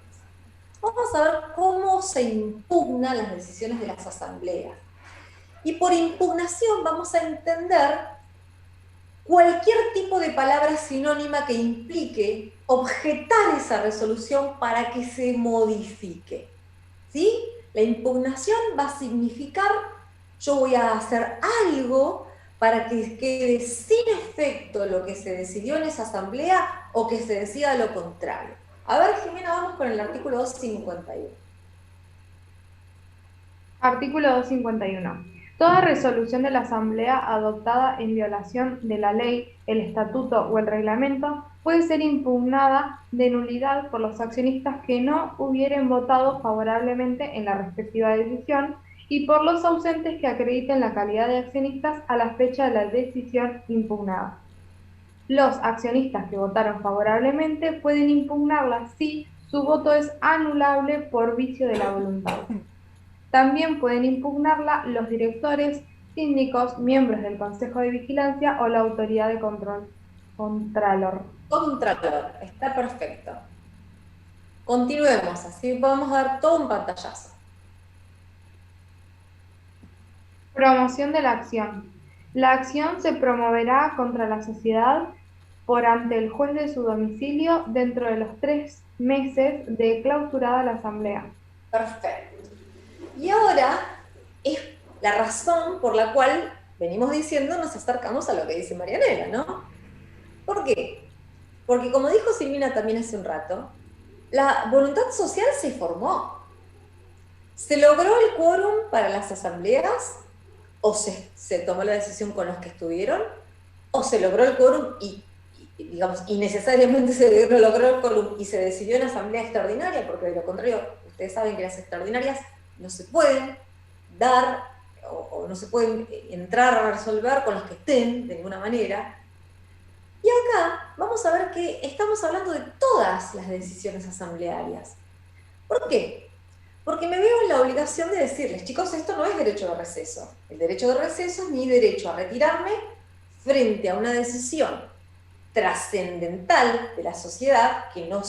Vamos a ver cómo se impugnan las decisiones de las asambleas. Y por impugnación vamos a entender cualquier tipo de palabra sinónima que implique objetar esa resolución para que se modifique. ¿Sí? La impugnación va a significar yo voy a hacer algo para que quede sin efecto lo que se decidió en esa asamblea o que se decida lo contrario. A ver, Jimena, vamos con el artículo 251. Artículo 251. Toda resolución de la Asamblea adoptada en violación de la ley, el estatuto o el reglamento puede ser impugnada de nulidad por los accionistas que no hubieren votado favorablemente en la respectiva decisión y por los ausentes que acrediten la calidad de accionistas a la fecha de la decisión impugnada. Los accionistas que votaron favorablemente pueden impugnarla si su voto es anulable por vicio de la voluntad. También pueden impugnarla los directores, síndicos, miembros del Consejo de Vigilancia o la autoridad de control. Contralor. Contralor, está perfecto. Continuemos, así podemos dar todo un pantallazo. Promoción de la acción. La acción se promoverá contra la sociedad por ante el juez de su domicilio dentro de los 3 meses de clausurada la asamblea. Perfecto. Y ahora es la razón por la cual venimos diciendo, nos acercamos a lo que dice Marianela, ¿no? ¿Por qué? Porque como dijo Silvina también hace un rato, la voluntad social se formó. ¿Se logró el quórum para las asambleas? ¿O se tomó la decisión con los que estuvieron? ¿O se logró el quórum digamos, innecesariamente se logró el quórum y se decidió en asamblea extraordinaria? Porque de lo contrario, ustedes saben que las extraordinarias no se pueden dar o no se pueden entrar a resolver con los que estén de ninguna manera. Y acá vamos a ver que estamos hablando de todas las decisiones asamblearias. ¿Por qué? Porque me veo en la obligación de decirles, chicos, esto no es derecho de receso. El derecho de receso es mi derecho a retirarme frente a una decisión trascendental de la sociedad que no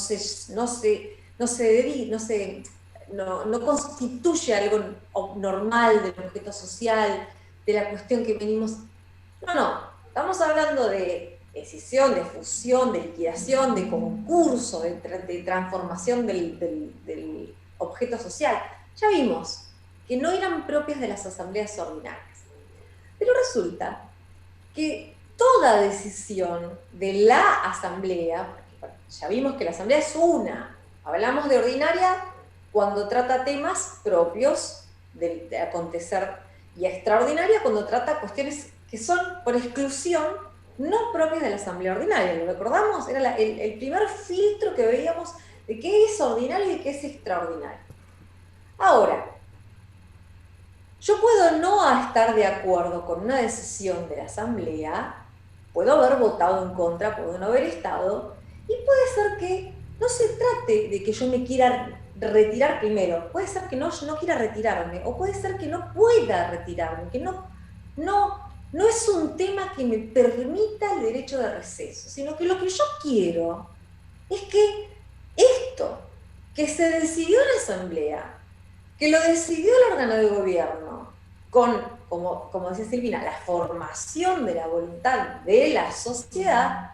constituye algo normal del objeto social, de la cuestión que venimos. No, estamos hablando de decisión, de fusión, de liquidación, de concurso, de transformación del objeto social. Ya vimos que no eran propias de las asambleas ordinarias. Pero resulta que toda decisión de la asamblea, ya vimos que la asamblea es una, hablamos de ordinaria cuando trata temas propios de acontecer, y extraordinaria cuando trata cuestiones que son por exclusión no propias de la asamblea ordinaria. ¿Lo recordamos? Era el primer filtro que veíamos de qué es ordinario y qué es extraordinario. Ahora, yo puedo no estar de acuerdo con una decisión de la asamblea, puedo haber votado en contra, puedo no haber estado, y puede ser que no se trate de que yo me quiera retirar primero, puede ser que no quiera retirarme, o puede ser que no pueda retirarme, que no es un tema que me permita el derecho de receso, sino que lo que yo quiero es que esto que se decidió en la asamblea, que lo decidió el órgano de gobierno, con, como decía Silvina, la formación de la voluntad de la sociedad,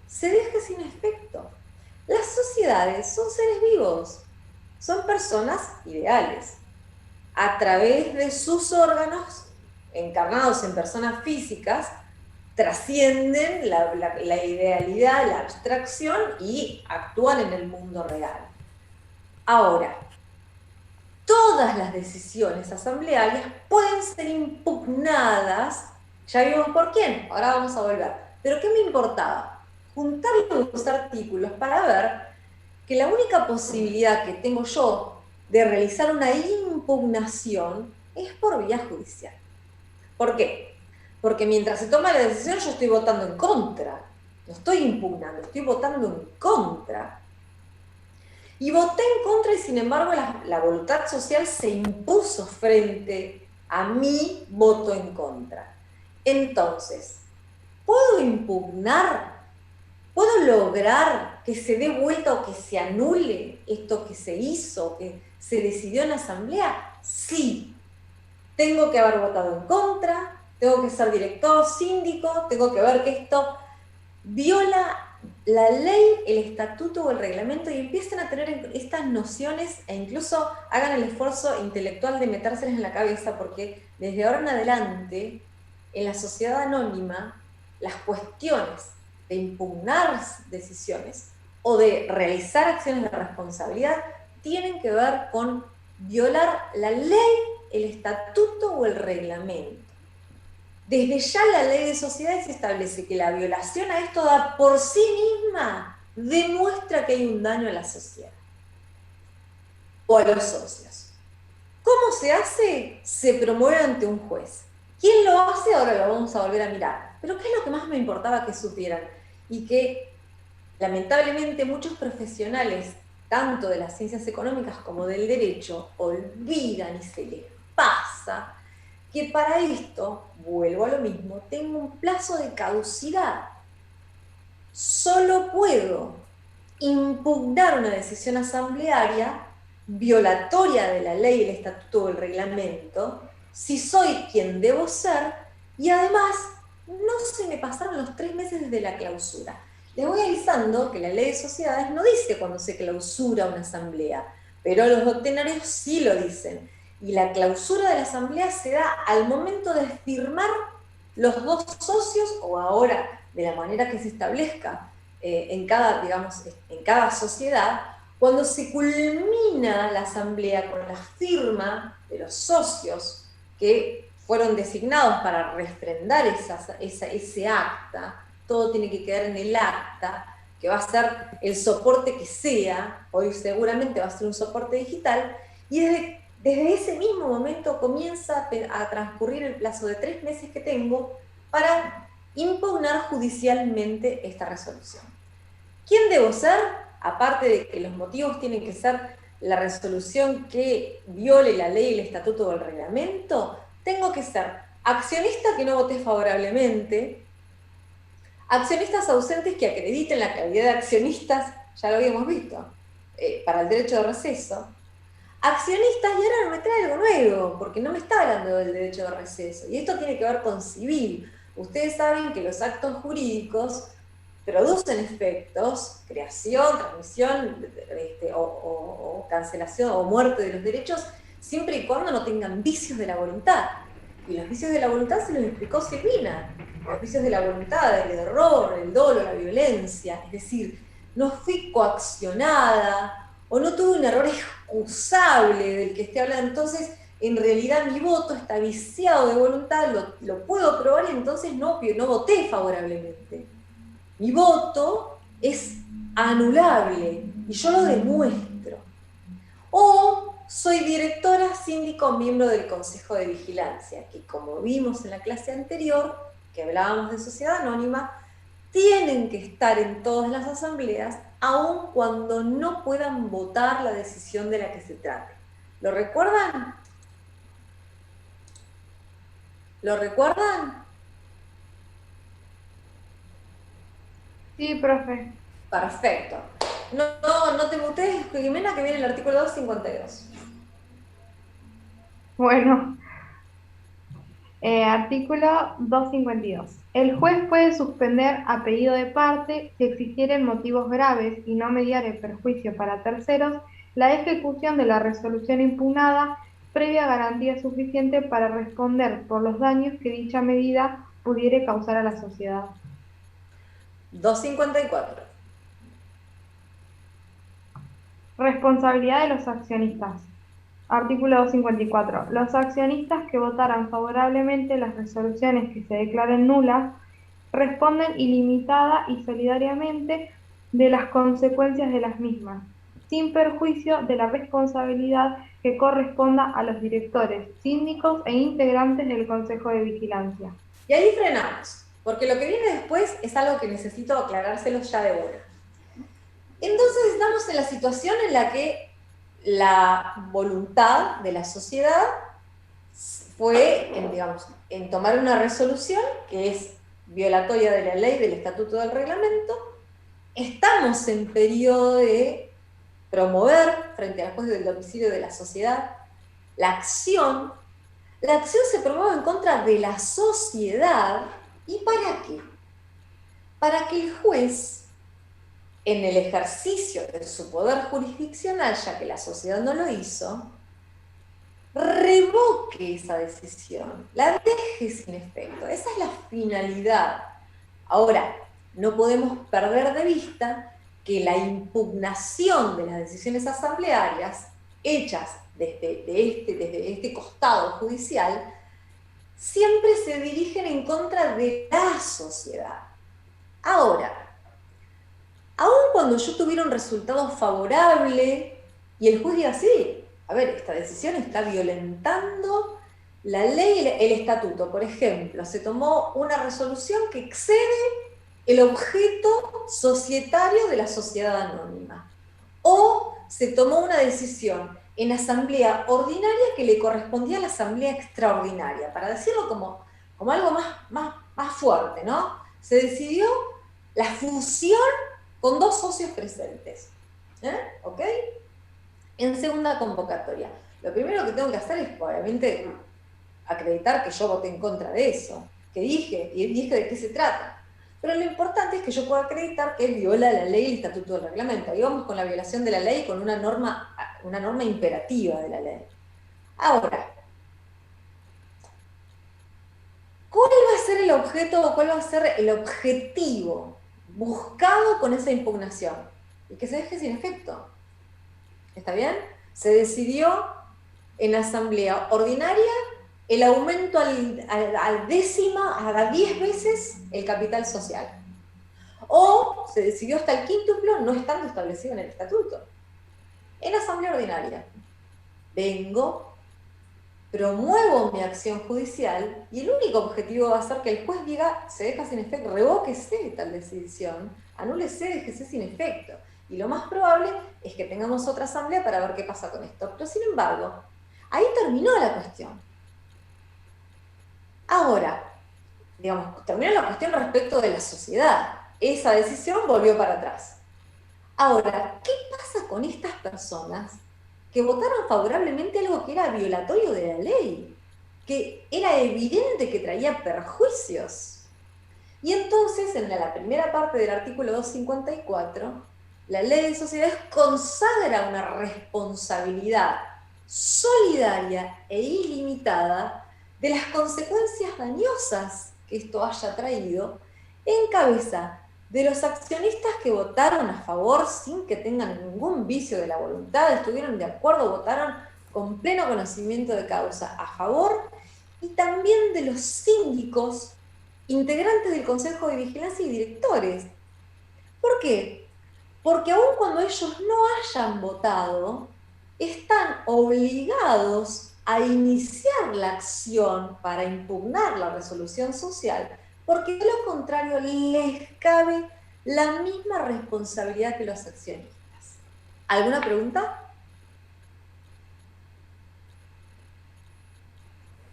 se deje sin efecto. Las sociedades son seres vivos, son personas ideales. A través de sus órganos, encarnados en personas físicas, trascienden la idealidad, la abstracción y actúan en el mundo real. Ahora, todas las decisiones asamblearias pueden ser impugnadas, ya vimos por quién, ahora vamos a volver. Pero ¿qué me importaba? Juntar los artículos para ver que la única posibilidad que tengo yo de realizar una impugnación es por vía judicial. ¿Por qué? Porque mientras se toma la decisión yo estoy votando en contra, no estoy impugnando, estoy votando en contra. Y voté en contra y sin embargo la voluntad social se impuso frente a mi voto en contra. Entonces, ¿puedo impugnar? ¿Puedo lograr que se dé vuelta o que se anule esto que se hizo, que se decidió en la asamblea? Sí. Tengo que haber votado en contra, tengo que ser director, síndico, tengo que ver que esto viola la ley, el estatuto o el reglamento, y empiezan a tener estas nociones e incluso hagan el esfuerzo intelectual de metérselas en la cabeza, porque desde ahora en adelante, en la sociedad anónima, las cuestiones de impugnar decisiones o de realizar acciones de responsabilidad tienen que ver con violar la ley, el estatuto o el reglamento. Desde ya la ley de sociedades establece que la violación a esto por sí misma demuestra que hay un daño a la sociedad o a los socios. ¿Cómo se hace? Se promueve ante un juez. ¿Quién lo hace? Ahora lo vamos a volver a mirar. Pero ¿qué es lo que más me importaba que supieran? Y que lamentablemente muchos profesionales, tanto de las ciencias económicas como del derecho, olvidan y se les pasa que para esto, vuelvo a lo mismo, tengo un plazo de caducidad. Solo puedo impugnar una decisión asamblearia violatoria de la ley, el estatuto o el reglamento, si soy quien debo ser, y además no se me pasaron los 3 meses desde la clausura. Les voy avisando que la ley de sociedades no dice cuando se clausura una asamblea, pero los doctrinarios sí lo dicen. Y la clausura de la asamblea se da al momento de firmar los 2 socios, o ahora de la manera que se establezca en cada, digamos, en cada sociedad, cuando se culmina la asamblea con la firma de los socios que fueron designados para refrendar ese acta. Todo tiene que quedar en el acta, que va a ser el soporte que sea, hoy seguramente va a ser un soporte digital, y desde ese mismo momento comienza a transcurrir el plazo de 3 meses que tengo para impugnar judicialmente esta resolución. ¿Quién debo ser? Aparte de que los motivos tienen que ser la resolución que viole la ley, el estatuto o el reglamento, tengo que ser accionista que no voté favorablemente, accionistas ausentes que acrediten la calidad de accionistas, ya lo habíamos visto, para el derecho de receso, accionistas, y ahora me trae algo nuevo, porque no me está hablando del derecho de receso, y esto tiene que ver con civil. Ustedes saben que los actos jurídicos producen efectos, creación, transmisión, o cancelación o muerte de los derechos, siempre y cuando no tengan vicios de la voluntad. Y los vicios de la voluntad se los explicó Silvina. Los vicios de la voluntad, el error, el dolo, la violencia. Es decir, no fui coaccionada o no tuve un error excusable del que esté hablando. Entonces, en realidad mi voto está viciado de voluntad, lo puedo probar y entonces no voté favorablemente. Mi voto es anulable y yo lo demuestro. O soy directora, síndico o miembro del Consejo de Vigilancia, que como vimos en la clase anterior, que hablábamos de sociedad anónima, tienen que estar en todas las asambleas, aun cuando no puedan votar la decisión de la que se trate. ¿Lo recuerdan? ¿Lo recuerdan? Sí, profe. Perfecto. No te mutees, Jimena, que viene el artículo 252. Bueno, artículo 252. El juez puede suspender a pedido de parte, si existieren motivos graves y no mediare perjuicio para terceros, la ejecución de la resolución impugnada previa garantía suficiente para responder por los daños que dicha medida pudiere causar a la sociedad. 254. Responsabilidad de los accionistas. Artículo 254. Los accionistas que votaran favorablemente las resoluciones que se declaren nulas responden ilimitada y solidariamente de las consecuencias de las mismas, sin perjuicio de la responsabilidad que corresponda a los directores, síndicos e integrantes del Consejo de Vigilancia. Y ahí frenamos, porque lo que viene después es algo que necesito aclarárselo ya de una. Entonces estamos en la situación en la que la voluntad de la sociedad fue en tomar una resolución que es violatoria de la ley, del estatuto, del reglamento. Estamos en periodo de promover, frente al juez del domicilio de la sociedad, la acción. La acción se promueve en contra de la sociedad. ¿Y para qué? Para que el juez, en el ejercicio de su poder jurisdiccional, ya que la sociedad no lo hizo, revoque esa decisión, la deje sin efecto. Esa es la finalidad. Ahora, no podemos perder de vista que la impugnación de las decisiones asamblearias hechas desde este costado judicial siempre se dirigen en contra de la sociedad. Ahora, aun cuando yo tuviera un resultado favorable y el juez diga sí, a ver, esta decisión está violentando la ley, el estatuto, por ejemplo, se tomó una resolución que excede el objeto societario de la sociedad anónima, o se tomó una decisión en asamblea ordinaria que le correspondía a la asamblea extraordinaria, para decirlo como algo más fuerte, ¿no? Se decidió la fusión con 2 socios presentes, ¿ok? En segunda convocatoria. Lo primero que tengo que hacer es, obviamente, acreditar que yo voté en contra de eso, que dije, y dije de qué se trata. Pero lo importante es que yo pueda acreditar que viola la ley y el estatuto del reglamento. Ahí vamos con la violación de la ley, con una norma imperativa de la ley. Ahora, ¿cuál va a ser el objeto o cuál va a ser el objetivo buscado con esa impugnación? Y que se deje sin efecto. ¿Está bien? Se decidió en asamblea ordinaria el aumento a 10 veces el capital social. O se decidió hasta el quíntuplo, no estando establecido en el estatuto. En asamblea ordinaria. Vengo, promuevo mi acción judicial y el único objetivo va a ser que el juez diga, se deja sin efecto, revóquese tal decisión, anúlese, déjese sin efecto. Y lo más probable es que tengamos otra asamblea para ver qué pasa con esto. Pero sin embargo, ahí terminó la cuestión. Ahora, digamos, terminó la cuestión respecto de la sociedad. Esa decisión volvió para atrás. Ahora, ¿qué pasa con estas personas que votaron favorablemente algo que era violatorio de la ley? Que era evidente que traía perjuicios. Y entonces, en la primera parte del artículo 254, la ley de sociedades consagra una responsabilidad solidaria e ilimitada de las consecuencias dañosas que esto haya traído en cabeza de los accionistas que votaron a favor sin que tengan ningún vicio de la voluntad, estuvieron de acuerdo, votaron con pleno conocimiento de causa a favor, y también de los síndicos integrantes del Consejo de Vigilancia y directores. ¿Por qué? Porque aun cuando ellos no hayan votado, están obligados a iniciar la acción para impugnar la resolución social, porque de lo contrario les cabe la misma responsabilidad que los accionistas. ¿Alguna pregunta?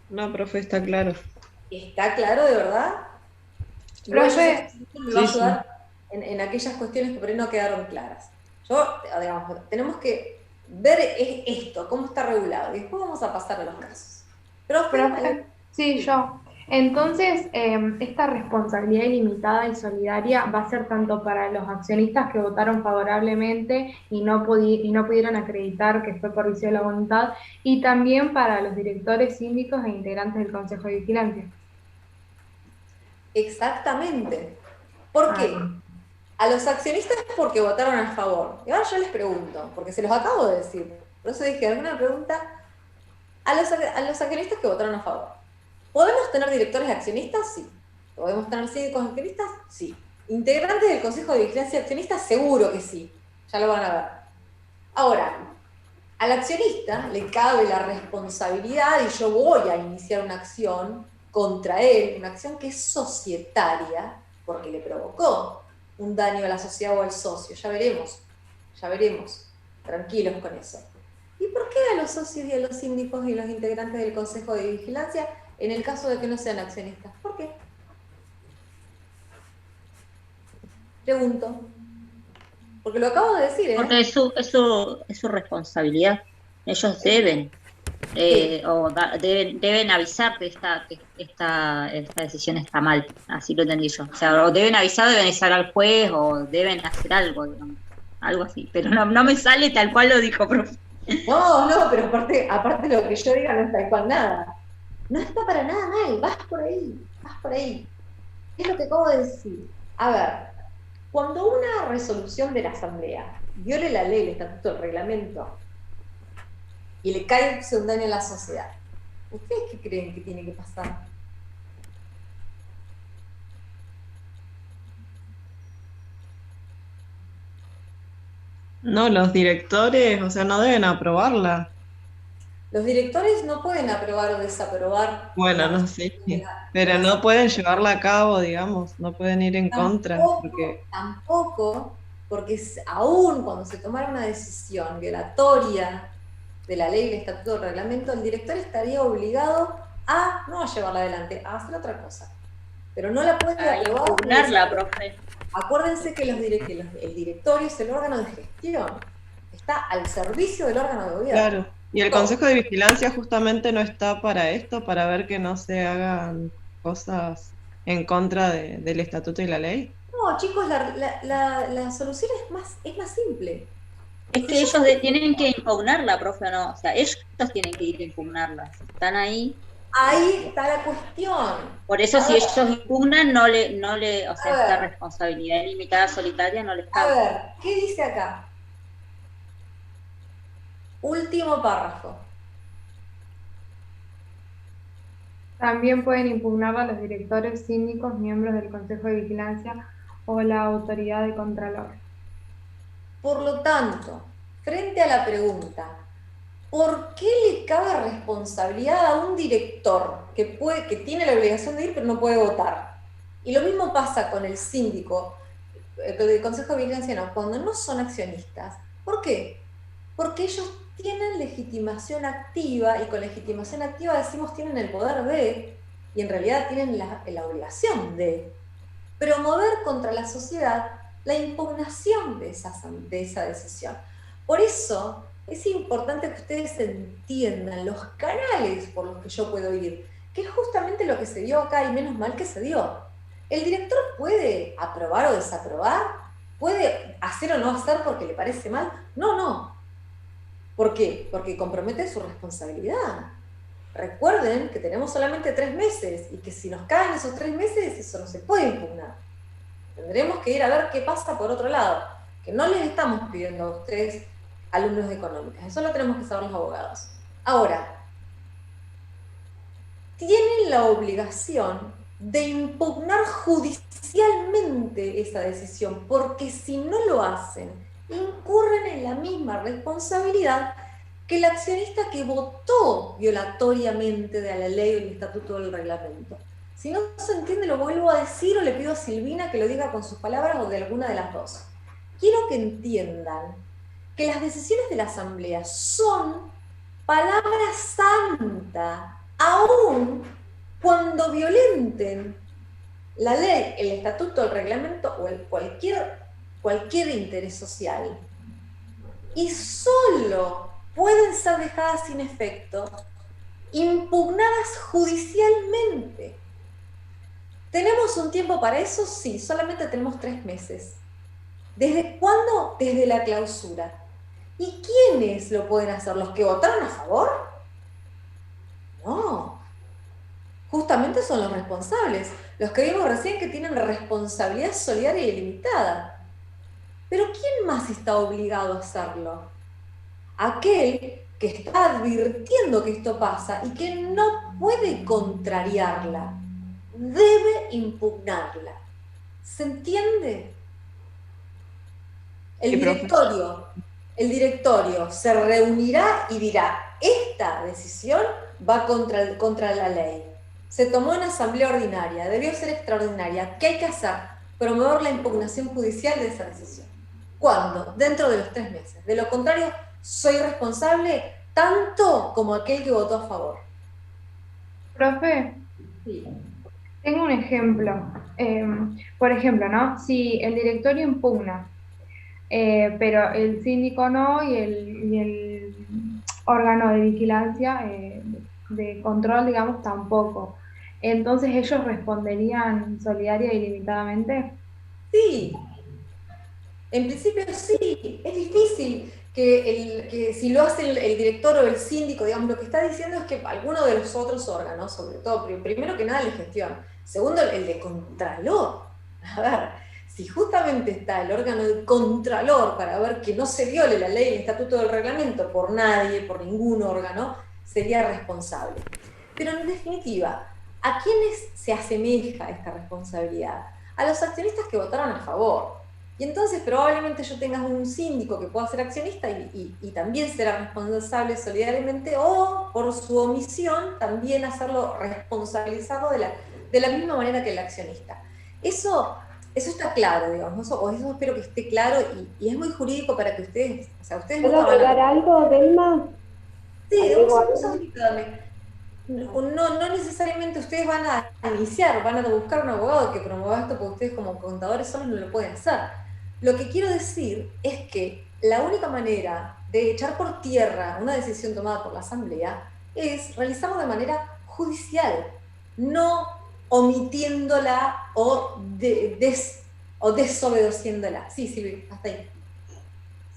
No, profe, está claro. ¿Está claro de verdad? Profe, Me va a ayudar en aquellas cuestiones que por ahí no quedaron claras. Digamos, tenemos que ver esto, cómo está regulado, y después vamos a pasar a los casos. Profe, sí, yo. Entonces, esta responsabilidad ilimitada y solidaria va a ser tanto para los accionistas que votaron favorablemente y no pudieron acreditar que fue por vicio de la voluntad, y también para los directores, síndicos e integrantes del Consejo de Vigilancia. Exactamente. ¿Por qué? A los accionistas porque votaron a favor. Y ahora yo les pregunto, porque se los acabo de decir. Por eso dije, ¿alguna pregunta? A los accionistas que votaron a favor. ¿Podemos tener directores accionistas? Sí. ¿Podemos tener síndicos accionistas? Sí. ¿Integrantes del Consejo de Vigilancia de Accionistas? Seguro que sí. Ya lo van a ver. Ahora, al accionista le cabe la responsabilidad y yo voy a iniciar una acción contra él, una acción que es societaria, porque le provocó un daño a la sociedad o al socio. Ya veremos. Tranquilos con eso. ¿Y por qué a los socios y a los síndicos y los integrantes del Consejo de Vigilancia en el caso de que no sean accionistas? ¿Por qué? Pregunto. Porque lo acabo de decir, ¿eh? Porque es su responsabilidad. Ellos deben, deben avisar que esta decisión está mal. Así lo entendí yo. O sea, o deben avisar, deben avisar al juez, o deben hacer algo, digamos. Algo así. Pero no me sale tal cual lo dijo, profe. No, pero aparte lo que yo diga no es tal cual nada. No está para nada mal, vas por ahí. Es lo que acabo de decir. A ver, cuando una resolución de la Asamblea viole la ley, el estatuto, el reglamento, y le cae un daño a la sociedad, ¿ustedes qué creen que tiene que pasar? No, los directores, o sea, no deben aprobarla. Los directores no pueden aprobar o desaprobar. Bueno, no sé, pero no pueden llevarla a cabo, digamos, no pueden ir en contra. Tampoco, porque aún cuando se tomara una decisión violatoria de la ley, del estatuto, del reglamento, el director estaría obligado no a llevarla adelante, a hacer otra cosa. Pero no la puede aprobar. Impugnarla, profe. Acuérdense que el directorio es el órgano de gestión, está al servicio del órgano de gobierno. Claro, y el Consejo de Vigilancia justamente no está para esto, para ver que no se hagan cosas en contra del estatuto y la ley? No, chicos, la solución es más simple. Es que Si yo ellos soy- tienen que impugnarla, profe, ¿o no? O sea, ellos tienen que ir a impugnarla. Si están ahí. Ahí está la cuestión. Por eso, A si ver, ellos impugnan, o sea, a esta ver, responsabilidad limitada solitaria no les a cabe. ver, ¿qué dice acá? Último párrafo. También pueden impugnarla los directores, síndicos, miembros del Consejo de Vigilancia o la autoridad de Contralor. Por lo tanto, frente a la pregunta, ¿por qué le cabe responsabilidad a un director que tiene la obligación de ir pero no puede votar? Y lo mismo pasa con el síndico, el Consejo de Vigilancia no, cuando no son accionistas. ¿Por qué? Porque ellos tienen legitimación activa, y con legitimación activa decimos tienen el poder de, y en realidad tienen la obligación de, promover contra la sociedad la impugnación de esa decisión. Por eso es importante que ustedes entiendan los canales por los que yo puedo ir, que es justamente lo que se dio acá, y menos mal que se dio. El director puede aprobar o desaprobar, puede hacer o no hacer porque le parece mal. No. ¿Por qué? Porque compromete su responsabilidad. Recuerden que tenemos solamente 3 meses y que si nos caen esos 3 meses, eso no se puede impugnar. Tendremos que ir a ver qué pasa por otro lado, que no les estamos pidiendo a ustedes alumnos de económicas, eso lo tenemos que saber los abogados. Ahora, tienen la obligación de impugnar judicialmente esa decisión, porque si no lo hacen, incurren en la misma responsabilidad que el accionista que votó violatoriamente de la ley o el estatuto del reglamento. Si no se entiende, lo vuelvo a decir o le pido a Silvina que lo diga con sus palabras o de alguna de las dos. Quiero que entiendan que las decisiones de la Asamblea son palabra santa, aún cuando violenten la ley, el estatuto, el reglamento o cualquier interés social. Y solo pueden ser dejadas sin efecto, impugnadas judicialmente. ¿Tenemos un tiempo para eso? Sí, solamente tenemos 3 meses. ¿Desde cuándo? Desde la clausura. ¿Y quiénes lo pueden hacer? ¿Los que votaron a favor? No. Justamente son los responsables. Los que vimos recién que tienen responsabilidad solidaria y ilimitada. Pero ¿quién más está obligado a hacerlo? Aquel que está advirtiendo que esto pasa y que no puede contrariarla. Debe impugnarla. ¿Se entiende? El directorio se reunirá y dirá, esta decisión va contra la ley. Se tomó en asamblea ordinaria, debió ser extraordinaria. ¿Qué hay que hacer? Promover la impugnación judicial de esa decisión. ¿Cuándo? Dentro de los 3 meses. De lo contrario, soy responsable tanto como aquel que votó a favor. Profe, Sí. tengo un ejemplo. Por ejemplo, ¿no? Si el directorio impugna, pero el síndico no y el órgano de vigilancia, de control, digamos, tampoco. Entonces, ¿ellos responderían solidaria e ilimitadamente? Sí, en principio sí. Es difícil que si lo hace el director o el síndico, digamos, lo que está diciendo es que alguno de los otros órganos, sobre todo, primero que nada el de gestión, segundo el de contralor. A ver, si justamente está el órgano de contralor para ver que no se viole la ley y el estatuto del reglamento por nadie, por ningún órgano, sería responsable. Pero en definitiva, ¿a quiénes se asemeja esta responsabilidad? A los accionistas que votaron a favor. Y entonces probablemente yo tenga un síndico que pueda ser accionista y también será responsable solidariamente, o por su omisión también hacerlo responsabilizarlo de la misma manera que el accionista. Eso está claro, digamos, eso espero que esté claro y es muy jurídico para que ustedes, o sea, ustedes ¿Puedo nunca van agregar algo, Delma? Sí, ¿Agrego un algo? segundito, dame. No necesariamente ustedes van a iniciar, van a buscar un abogado que promueva esto, porque ustedes como contadores solos no lo pueden hacer. Lo que quiero decir es que la única manera de echar por tierra una decisión tomada por la Asamblea es realizarlo de manera judicial, no omitiéndola o desobedeciéndola. Sí, Silvi, hasta ahí.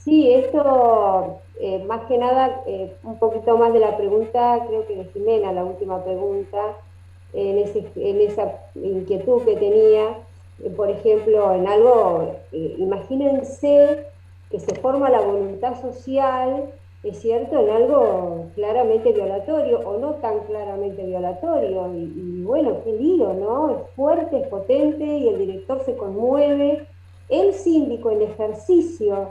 Sí, esto, más que nada, un poquito más de la pregunta, creo que de Jimena, la última pregunta, en esa inquietud que tenía, por ejemplo, en algo, imagínense que se forma la voluntad social, es cierto, en algo claramente violatorio o no tan claramente violatorio, y bueno, qué lío, ¿no? Es fuerte, es potente y el director se conmueve. El síndico en ejercicio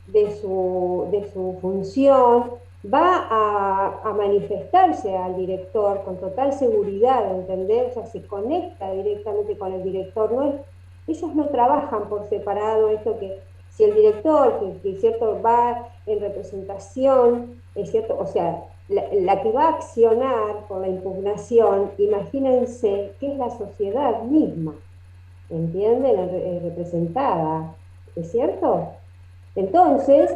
de su función, va a manifestarse al director con total seguridad, ¿entendés? O sea, se conecta directamente con el director, ellos no trabajan por separado, esto que si el director, que cierto, va en representación, es cierto, o sea, la que va a accionar por la impugnación, imagínense que es la sociedad misma, ¿entienden? Representada, ¿es cierto? Entonces,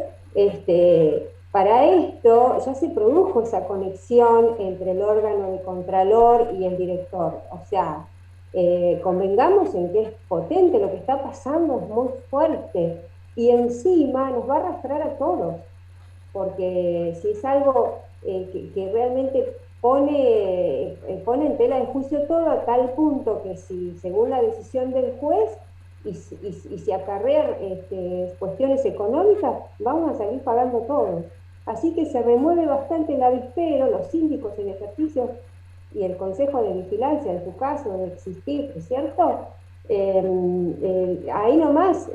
para esto ya se produjo esa conexión entre el órgano de contralor y el director. O sea, convengamos en que es potente, lo que está pasando es muy fuerte y encima nos va a arrastrar a todos, porque si es algo que realmente pone en tela de juicio todo a tal punto que si, según la decisión del juez, y si acarrean cuestiones económicas, vamos a salir pagando todos. Así que se remueve bastante el avispero, los síndicos en ejercicio y el Consejo de Vigilancia, en su caso, de existir, ¿no es cierto? Ahí nomás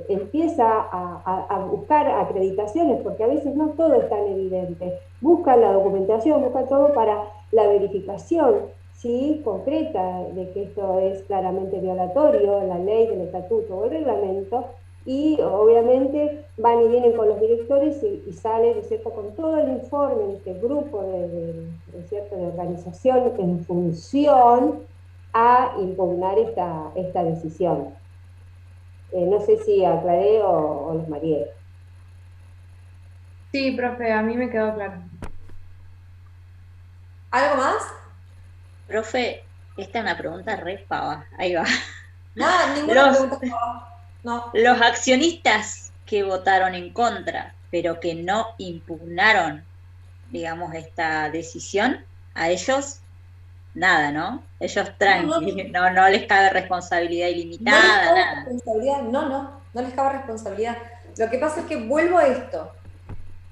empieza a buscar acreditaciones, porque a veces no todo es tan evidente. Busca la documentación, busca todo para la verificación, ¿sí?, concreta de que esto es claramente violatorio, la ley, del estatuto o el reglamento, y obviamente van y vienen con los directores y sale, ¿no es cierto?, con todo el informe de este grupo ¿cierto?, de organización en función a impugnar esta decisión. No sé si aclaré o los mareé. Sí, profe, a mí me quedó claro. ¿Algo más? Profe, esta es una pregunta re pava. Ahí va. Nada, ninguna pregunta. No. Los accionistas que votaron en contra, pero que no impugnaron, digamos, esta decisión, a ellos nada, ¿no? Ellos tranqui, no les cabe responsabilidad ilimitada, No les cabe nada. responsabilidad, no les cabe responsabilidad. Lo que pasa es que vuelvo a esto.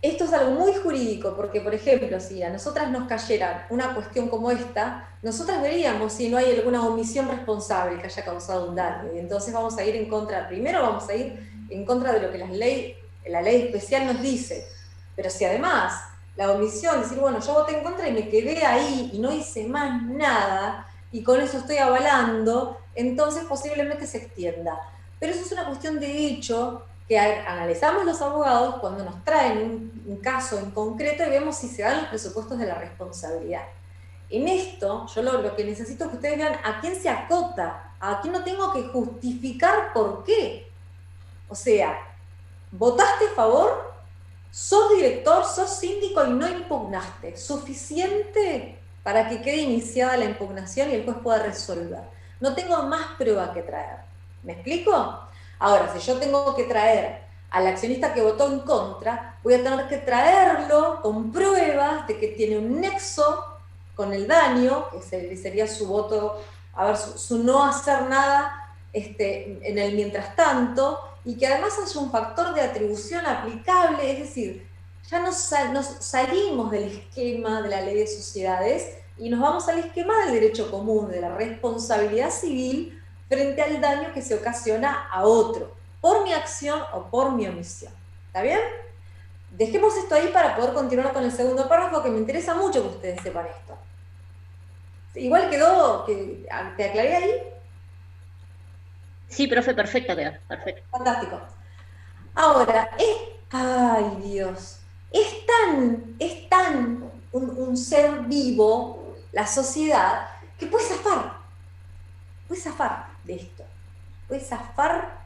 Esto es algo muy jurídico, porque, por ejemplo, si a nosotras nos cayera una cuestión como esta, nosotras veríamos si no hay alguna omisión responsable que haya causado un daño. Y entonces vamos a ir en contra, primero vamos a ir en contra de lo que la ley especial nos dice. Pero si además la omisión, decir, bueno, yo voté en contra y me quedé ahí y no hice más nada, y con eso estoy avalando, entonces posiblemente se extienda. Pero eso es una cuestión de hecho que analizamos los abogados cuando nos traen un caso en concreto y vemos si se dan los presupuestos de la responsabilidad. En esto, yo lo que necesito es que ustedes vean a quién se acota, a quién no tengo que justificar por qué. O sea, ¿votaste a favor? ¿Sos director, sos síndico y no impugnaste? ¿Suficiente para que quede iniciada la impugnación y el juez pueda resolver? No tengo más prueba que traer. ¿Me explico? Ahora, si yo tengo que traer al accionista que votó en contra, voy a tener que traerlo con pruebas de que tiene un nexo con el daño, que sería su voto, a ver, su no hacer nada en el mientras tanto, y que además haya un factor de atribución aplicable, es decir, ya nos salimos del esquema de la ley de sociedades y nos vamos al esquema del derecho común, de la responsabilidad civil frente al daño que se ocasiona a otro, por mi acción o por mi omisión. ¿Está bien? Dejemos esto ahí para poder continuar con el segundo párrafo, que me interesa mucho que ustedes sepan esto. Igual quedó, ¿te aclaré ahí? Sí, profe, perfecto quedó, perfecto. Fantástico. Ahora, ay Dios, es tan un ser vivo, la sociedad, que puede zafar de esto. Puede zafar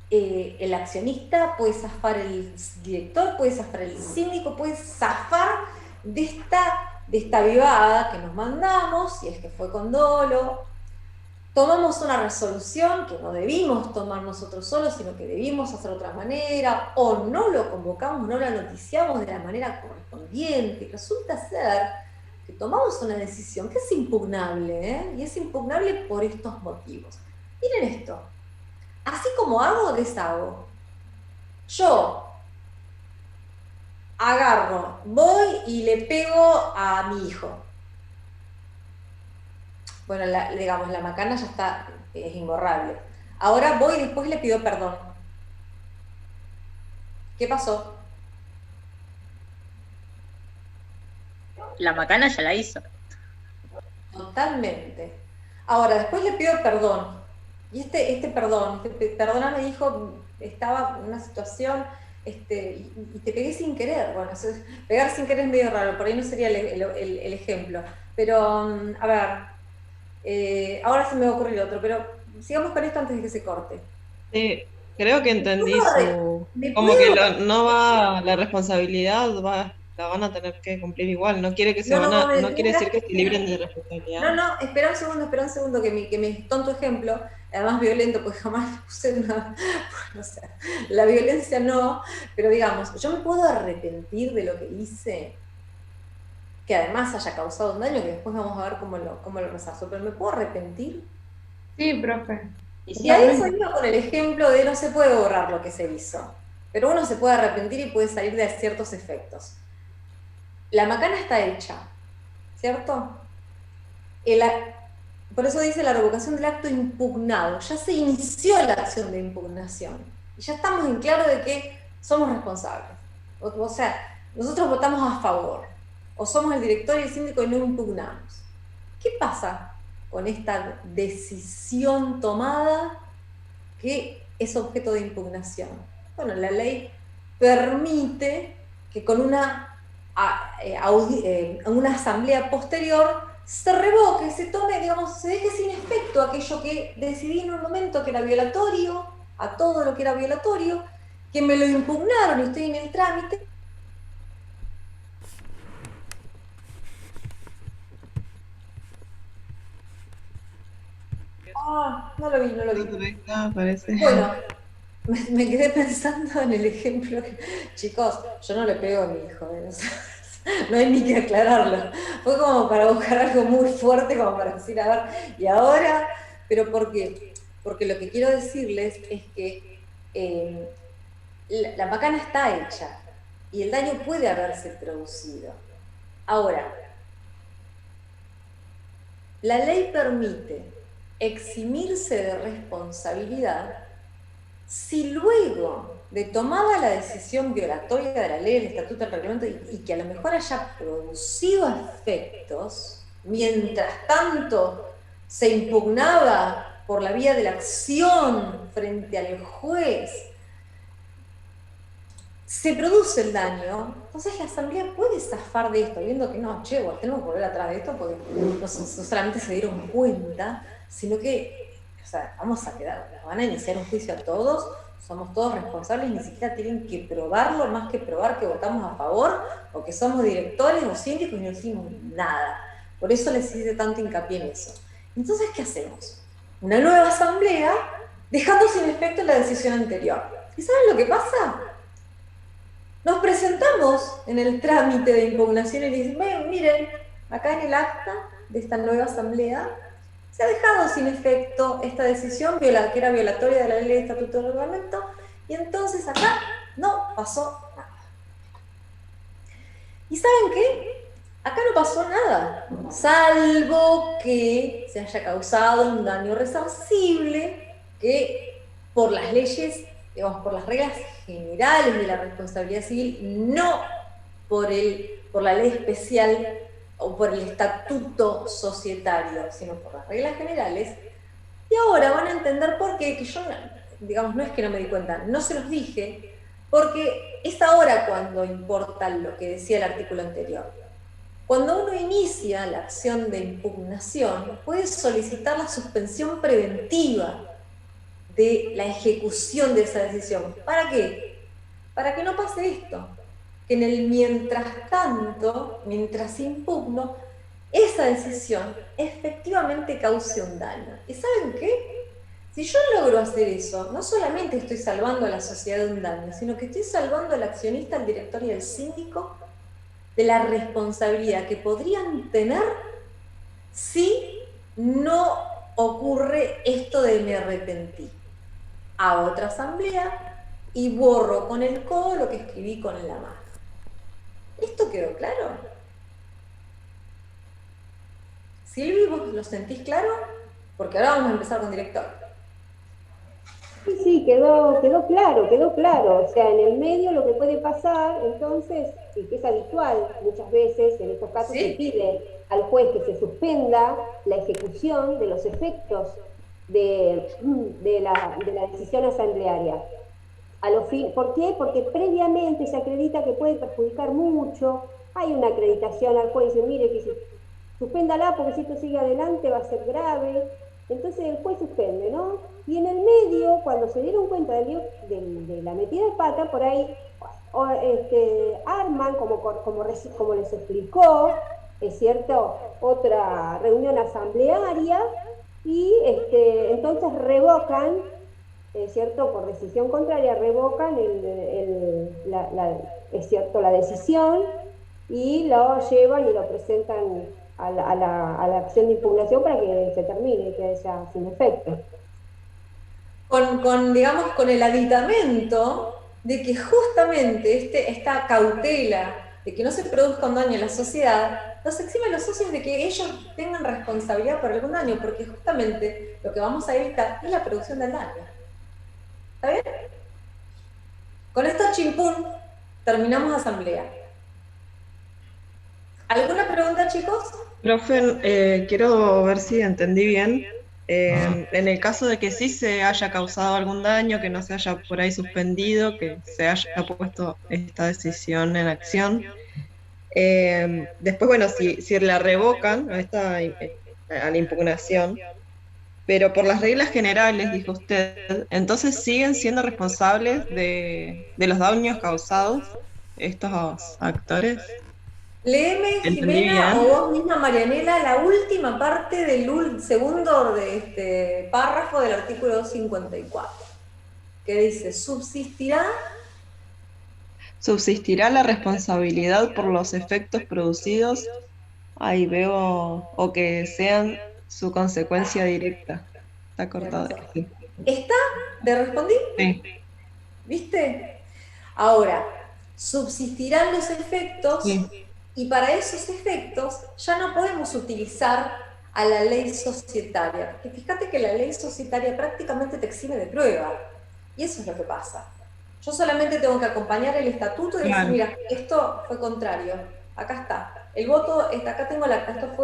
el accionista, puede zafar el director, puede zafar el síndico, puede zafar de esta de esta vivada que nos mandamos, si es que fue con dolo, tomamos una resolución que no debimos tomar nosotros solos, sino que debimos hacer de otra manera, o no lo convocamos, no lo noticiamos de la manera correspondiente. Resulta ser que tomamos una decisión que es impugnable, ¿eh? Y es impugnable por estos motivos. Miren esto, así como hago, deshago. Yo agarro, voy y le pego a mi hijo. Bueno, digamos, la macana ya está, es imborrable. Ahora voy y después le pido perdón. ¿Qué pasó? La macana ya la hizo. Totalmente. Ahora, después le pido perdón. Y perdóname, hijo, estaba en una situación, y te pegué sin querer. Bueno, pegar sin querer es medio raro, por ahí no sería el ejemplo. Pero, a ver, ahora se me va a ocurrir otro, pero sigamos con esto antes de que se corte. Sí, creo que entendí ¿Me como que puedo? no va, la responsabilidad la van a tener que cumplir igual, no quiere que se no quiere decir que se libren de responsabilidad. No, espera un segundo, que mi tonto ejemplo, además violento, porque jamás puse una, no sé, la violencia no, pero digamos, yo me puedo arrepentir de lo que hice, que además haya causado un daño, que después vamos a ver cómo lo resarzo, pero ¿me puedo arrepentir? Sí, profe. Y ahí salió con el ejemplo de no se puede borrar lo que se hizo, pero uno se puede arrepentir y puede salir de ciertos efectos. La macana está hecha, ¿cierto? Por eso dice la revocación del acto impugnado. Ya se inició la acción de impugnación. Y ya estamos en claro de que somos responsables. O sea, nosotros votamos a favor. O somos el director y el síndico y no impugnamos. ¿Qué pasa con esta decisión tomada que es objeto de impugnación? Bueno, la ley permite que con una asamblea posterior se revoque, se tome, digamos, se deje sin efecto aquello que decidí en un momento que era violatorio, a todo lo que era violatorio, que me lo impugnaron y estoy en el trámite. No lo vi. Parece. Bueno, me quedé pensando en el ejemplo que, chicos, yo no le pego a mi hijo, ¿eh? No hay ni que aclararlo. Fue como para buscar algo muy fuerte, como para decir, a ver, y ahora, pero ¿por qué? Porque lo que quiero decirles es que la macana está hecha y el daño puede haberse producido. Ahora, la ley permite eximirse de responsabilidad si luego de tomada la decisión violatoria de la ley, el estatuto, el reglamento, y que a lo mejor haya producido efectos, mientras tanto se impugnaba por la vía de la acción frente al juez, se produce el daño, entonces la asamblea puede zafar de esto, viendo que no, tenemos que volver atrás de esto porque no solamente se dieron cuenta, sino que, o sea, vamos a quedar, van a iniciar un juicio a todos, somos todos responsables, ni siquiera tienen que probarlo, más que probar que votamos a favor, o que somos directores o síndicos y no hicimos nada. Por eso les hice tanto hincapié en eso. Entonces, ¿qué hacemos? Una nueva asamblea, dejando sin efecto la decisión anterior. ¿Y saben lo que pasa? Nos presentamos en el trámite de impugnación y les decimos, miren, acá en el acta de esta nueva asamblea, se ha dejado sin efecto esta decisión que era violatoria de la ley de estatuto del reglamento, y entonces acá no pasó nada. ¿Y saben qué? Acá no pasó nada, salvo que se haya causado un daño resarcible que por las leyes, digamos, por las reglas generales de la responsabilidad civil, no por la ley especial o por el estatuto societario, sino por las reglas generales. Y ahora van a entender por qué, que yo, digamos, no es que no me di cuenta, no se los dije, porque es ahora cuando importa lo que decía el artículo anterior. Cuando uno inicia la acción de impugnación, puede solicitar la suspensión preventiva de la ejecución de esa decisión. ¿Para qué? Para que no pase esto. que en el mientras tanto, mientras impugno, esa decisión efectivamente cause un daño. ¿Y saben qué? Si yo logro hacer eso, no solamente estoy salvando a la sociedad de un daño, sino que estoy salvando al accionista, al director y al síndico de la responsabilidad que podrían tener si no ocurre esto de me arrepentí. A otra asamblea y borro con el codo lo que escribí con la mano. ¿Esto quedó claro? Silvi, ¿vos lo sentís claro? Porque ahora vamos a empezar con director. Sí, quedó claro. O sea, en el medio lo que puede pasar, entonces, y que es habitual muchas veces, en estos casos se pide al juez que se suspenda la ejecución de los efectos de la decisión asamblearia. ¿Por qué? Porque previamente se acredita que puede perjudicar mucho, hay una acreditación al juez, dice, mire, que suspéndala porque si esto sigue adelante va a ser grave. Entonces el juez suspende, ¿no? Y en el medio, cuando se dieron cuenta de la metida de pata, por ahí arman, como les explicó, es cierto, otra reunión asamblearia, y entonces revocan, es cierto, por decisión contraria, revocan es cierto, la decisión, y lo llevan y lo presentan a la acción de impugnación para que se termine y quede ya sin efecto. Digamos, con el aditamento de que justamente esta cautela de que no se produzca un daño a la sociedad, nos exime a los socios de que ellos tengan responsabilidad por algún daño, porque justamente lo que vamos a evitar es la producción del daño. ¿Está bien? Con esto chimpún terminamos asamblea. ¿Alguna pregunta, chicos? Profe, quiero ver si entendí bien. En el caso de que sí se haya causado algún daño, que no se haya por ahí suspendido, que se haya puesto esta decisión en acción, después, bueno, si la revocan a la impugnación, pero por las reglas generales, dijo usted, entonces siguen siendo responsables de los daños causados estos actores. Léeme, Jimena, o vos misma, Marianela, la última parte del segundo párrafo del artículo 254, que dice, subsistirá la responsabilidad por los efectos producidos, ahí veo, o que sean su consecuencia directa. Está cortado. Sí. ¿Está? ¿Te respondí? Sí. ¿Viste? Ahora, subsistirán los efectos, sí. Y para esos efectos ya no podemos utilizar a la ley societaria, porque fíjate que la ley societaria prácticamente te exime de prueba, y eso es lo que pasa. Yo solamente tengo que acompañar el estatuto y decir, mira, esto fue contrario, acá está, el voto, acá tengo la acta,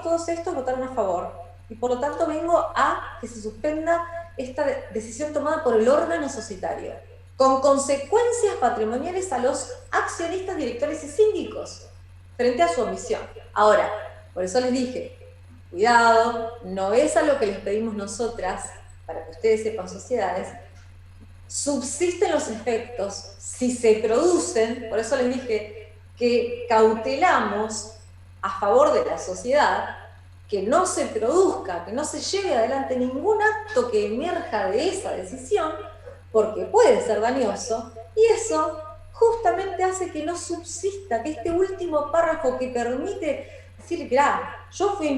todos estos votaron a favor, y por lo tanto vengo a que se suspenda esta decisión tomada por el órgano societario, con consecuencias patrimoniales a los accionistas, directores y síndicos, frente a su omisión. Ahora, por eso les dije, cuidado, no es a lo que les pedimos nosotras, para que ustedes sepan, sociedades, subsisten los efectos, si se producen, por eso les dije que cautelamos a favor de la sociedad, que no se produzca, que no se lleve adelante ningún acto que emerja de esa decisión, porque puede ser dañoso, y eso justamente hace que no subsista, que este último párrafo que permite decir, mirá, yo fui a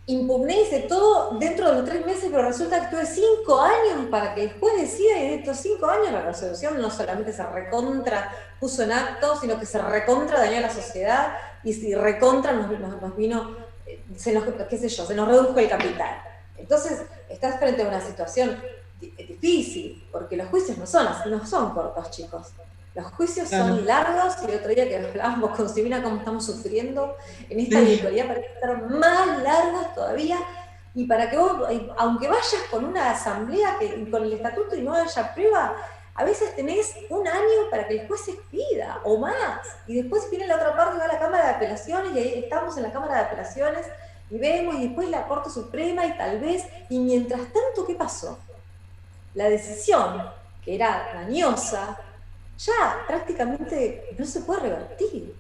impugné, hice todo dentro de los 3 meses, pero resulta que tuve 5 años para que el juez decida, y de estos 5 años la resolución no solamente se recontra puso en acto, sino que se recontra dañó a la sociedad, y si recontra nos vino, se nos redujo el capital. Entonces, estás frente a una situación difícil, porque los juicios no son cortos, chicos. Los juicios son largos, y el otro día que hablábamos con Silvina cómo estamos sufriendo en esta virtualidad, para estar más largos todavía, y para que vos, aunque vayas con una asamblea, con el estatuto y no haya prueba, a veces tenés 1 año para que el juez se expida, o más, y después viene la otra parte y va a la Cámara de Apelaciones, y ahí estamos en la Cámara de Apelaciones, y vemos, y después la Corte Suprema, y tal vez, y mientras tanto, ¿qué pasó? La decisión, que era dañosa, ya prácticamente no se puede revertir.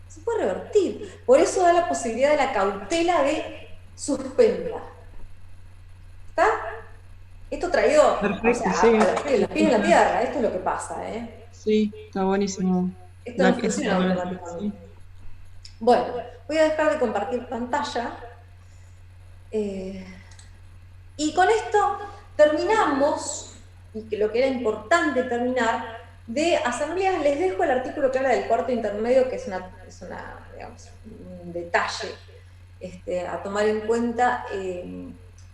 No se puede revertir. Por eso da la posibilidad de la cautela de suspenda. ¿Está? Esto traído, Perfecto, o sea, sí. a los pies de la tierra, esto es lo que pasa, ¿eh? Sí, está buenísimo. Esto no funciona automáticamente. Bueno, voy a dejar de compartir pantalla. Y con esto terminamos, y que lo que era importante terminar, de asambleas. Les dejo el artículo que habla del cuarto intermedio, que es digamos, un detalle a tomar en cuenta,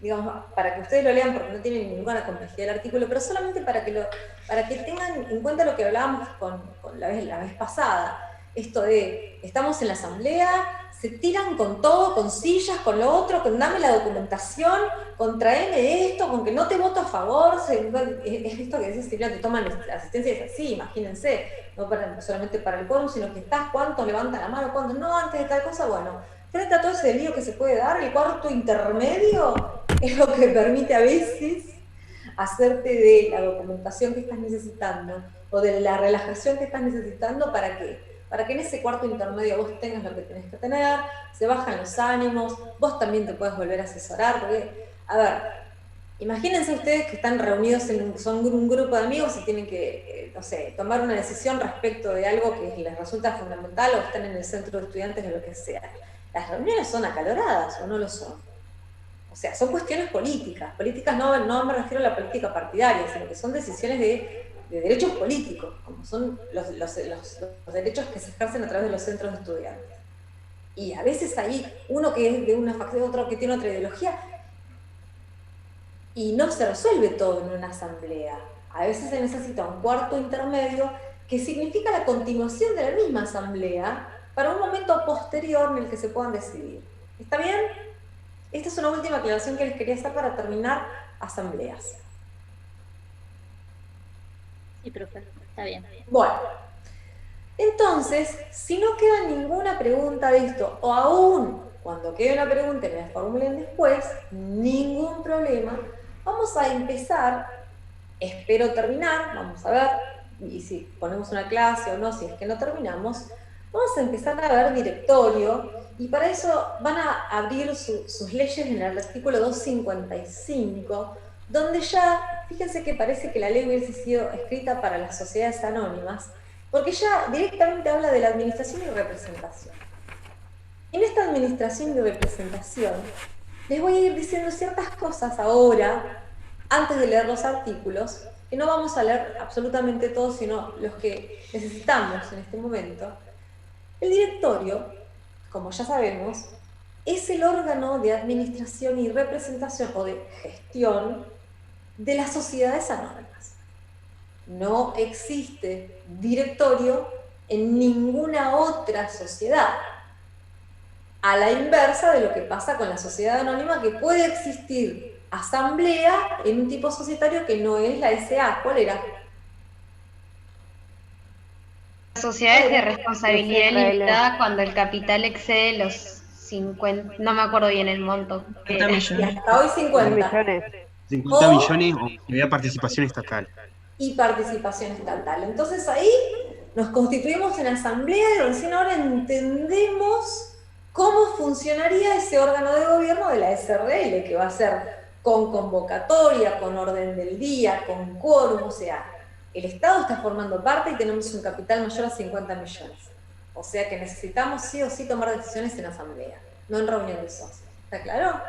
digamos, para que ustedes lo lean, porque no tiene ninguna complejidad el artículo, pero solamente para que tengan en cuenta lo que hablábamos con la vez pasada. Esto de, estamos en la asamblea, se tiran con todo, con sillas, con lo otro, con dame la documentación, con traeme esto, con que no te voto a favor, es esto que decís, Silvia, te toman asistencia y es así, imagínense, no solamente para el quórum, sino que estás, cuántos levantan la mano, cuántos no, antes de tal cosa, bueno, frente a todo ese lío que se puede dar, el cuarto intermedio es lo que permite a veces hacerte de la documentación que estás necesitando, o de la relajación que estás necesitando, ¿para qué? Para que en ese cuarto intermedio vos tengas lo que tenés que tener, se bajan los ánimos, vos también te puedes volver a asesorar, porque, a ver, imagínense ustedes que están reunidos, son un grupo de amigos y tienen que, no sé, tomar una decisión respecto de algo que les resulta fundamental, o están en el centro de estudiantes o lo que sea. Las reuniones son acaloradas, o no lo son. O sea, son cuestiones políticas. Políticas no me refiero a la política partidaria, sino que son decisiones de derechos políticos, como son los derechos que se ejercen a través de los centros de estudiantes. Y a veces hay uno que es de una facción, otro que tiene otra ideología, y no se resuelve todo en una asamblea. A veces se necesita un cuarto intermedio que significa la continuación de la misma asamblea para un momento posterior en el que se puedan decidir. ¿Está bien? Esta es una última aclaración que les quería hacer para terminar asambleas. Sí, profe, está bien. Bueno, entonces, si no queda ninguna pregunta de esto, o aún cuando quede una pregunta y me la formulen después, ningún problema, vamos a empezar, espero terminar, vamos a ver, y si ponemos una clase o no, si es que no terminamos, vamos a empezar a ver directorio, y para eso van a abrir sus leyes en el artículo 255, donde ya, fíjense que parece que la ley hubiese sido escrita para las sociedades anónimas, porque ya directamente habla de la administración y representación. En esta administración y representación, les voy a ir diciendo ciertas cosas ahora, antes de leer los artículos, que no vamos a leer absolutamente todos, sino los que necesitamos en este momento. El directorio, como ya sabemos, es el órgano de administración y representación, o de gestión, de las sociedades anónimas. No existe directorio en ninguna otra sociedad. A la inversa de lo que pasa con la sociedad anónima, que puede existir asamblea en un tipo societario que no es la SA. ¿Cuál era? Sociedades de responsabilidad limitada cuando el capital excede los 50, no me acuerdo bien el monto. 50 millones. Y hasta hoy 50. 50 millones o que vea participación estatal. Y participación estatal. Entonces ahí nos constituimos en asamblea y recién ahora entendemos cómo funcionaría ese órgano de gobierno de la SRL, que va a ser con convocatoria, con orden del día, con quórum, o sea, el Estado está formando parte y tenemos un capital mayor a 50 millones. O sea que necesitamos sí o sí tomar decisiones en asamblea, no en reunión de socios. ¿Está claro?